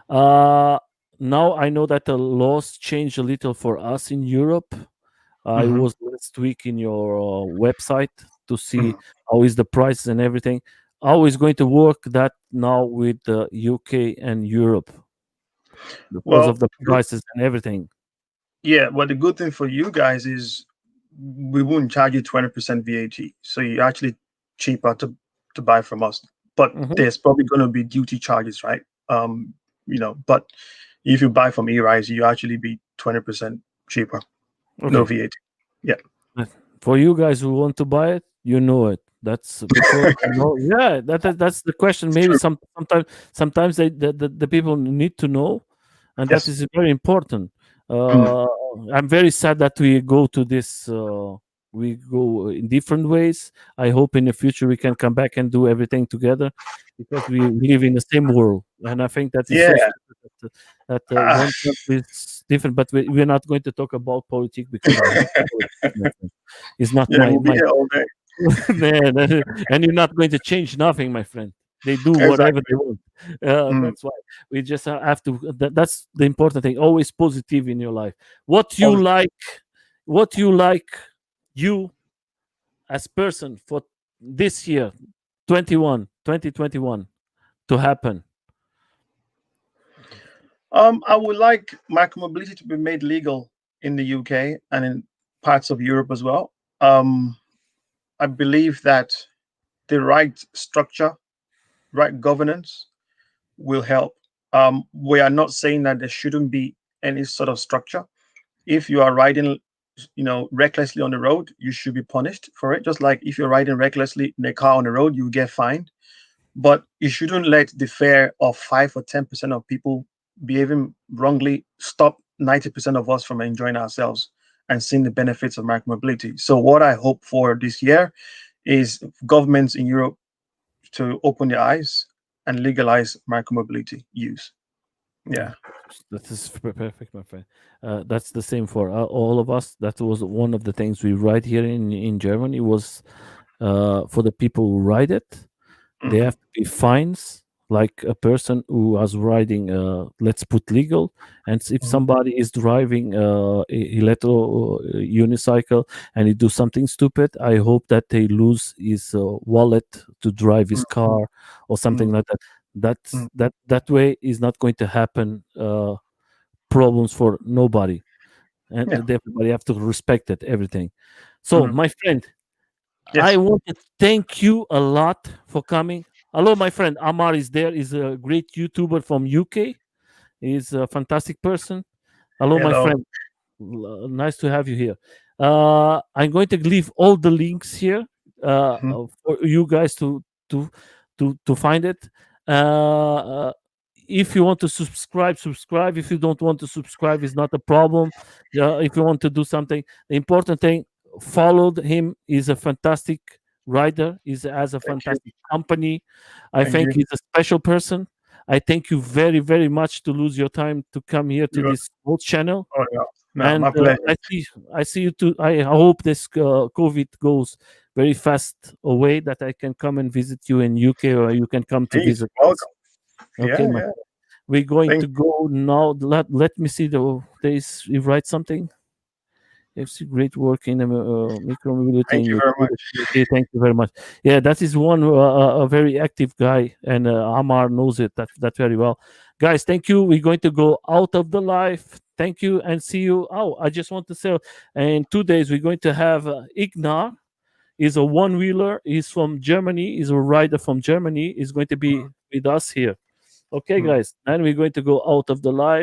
uh, now I know that the laws change a little for us in Europe. I Hmm. was last week in your website to see Hmm. how is the prices and everything. How is going to work that now with the UK and Europe because Well, of the prices and everything? yeah, well, the good thing for you guys is we wouldn't charge you 20% VAT. So you're actually cheaper to buy from us. But Mhm. there's probably going to be duty charges, right? But if you buy from eRise, you actually be 20% cheaper. No Okay. VAT. Yeah. Uh, For you guys who want to buy it, you know it. That's because I know. Yeah, that's the question. It's Maybe true. sometimes the people need to know, and that Yes. is very important. Mm. Uh, I'm very sad that we go to this. We go in different ways. I hope in the future we can come back and do everything together, because we live in the same world, and I think that is Yeah. so stupid that Ah, one country is different. But we're not going to talk about politics because I hate politics, my friend. It's not yeah, we'll be my here all day. man, and you're not going to change nothing, my friend. They do whatever Exactly. they want. Mm. That's why we just have to. That's the important thing. Always positive in your life. What you Positive. like, what you like, you as person for this year, 2021, to happen. I would like micromobility to be made legal in the UK and in parts of Europe as well. I believe that the right structure, right governance will help. We are not saying that there shouldn't be any sort of structure. If you are riding, recklessly on the road, you should be punished for it. Just like if you're riding recklessly in a car on the road, you get fined. But you shouldn't let the fear of 5 or 10% of people behaving wrongly stop 90% of us from enjoying ourselves and seeing the benefits of micromobility. So what I hope for this year is governments in Europe to open their eyes and legalize micromobility use. Yeah, Yeah. that is perfect, my friend. That's the same for all of us. That was one of the things we write here in Germany was for the people who ride it. They Hmm. have to be fines like a person who was riding, let's put legal, and if Mhm. somebody is driving electro unicycle and he do something stupid, I hope that they lose his wallet to drive his Mhm. car or something Mhm. like that. Mhm. That way is not going to happen problems for nobody, and Yeah. everybody have to respect it, everything. So Mhm. my friend, I Yes. want to thank you a lot for coming. Hello, my friend Amar is there. He's a great YouTuber from UK. He's a fantastic person. Hello, my Hello. friend. Nice to have you here. I'm going to leave all the links here Mhm. for you guys to to find it. Uh, uh, if you want to subscribe, subscribe. If you don't want to subscribe, it's not a problem. If you want to do something, the important thing, followed him. He's a fantastic writer. He's has a Thank you. fantastic company. I Thank think you. he's a special person. I thank you very, very much to lose your time to come here to You. this whole channel. Oh yeah. No, And my pleasure. I see you too. I hope this COVID goes very fast away, that I can come and visit you in UK, or you can come to Please, visit us. welcome. Okay, Yeah. man. Yeah. We're going Thank. to go now. Let me see the there is you write something. It's great work in micro mobility Thank in you very UK. much. Okay, thank you very much. Yeah, that is one a very active guy, and Amar knows it that very well. Guys, thank you. We're going to go out of the live. Thank you and see you. Oh, I just want to say, in 2 days we're going to have Ignar. He's a one wheeler. He's from Germany. He's a rider from Germany. He's going to be with us here. Okay, Mhm. guys. Then we're going to go out of the live.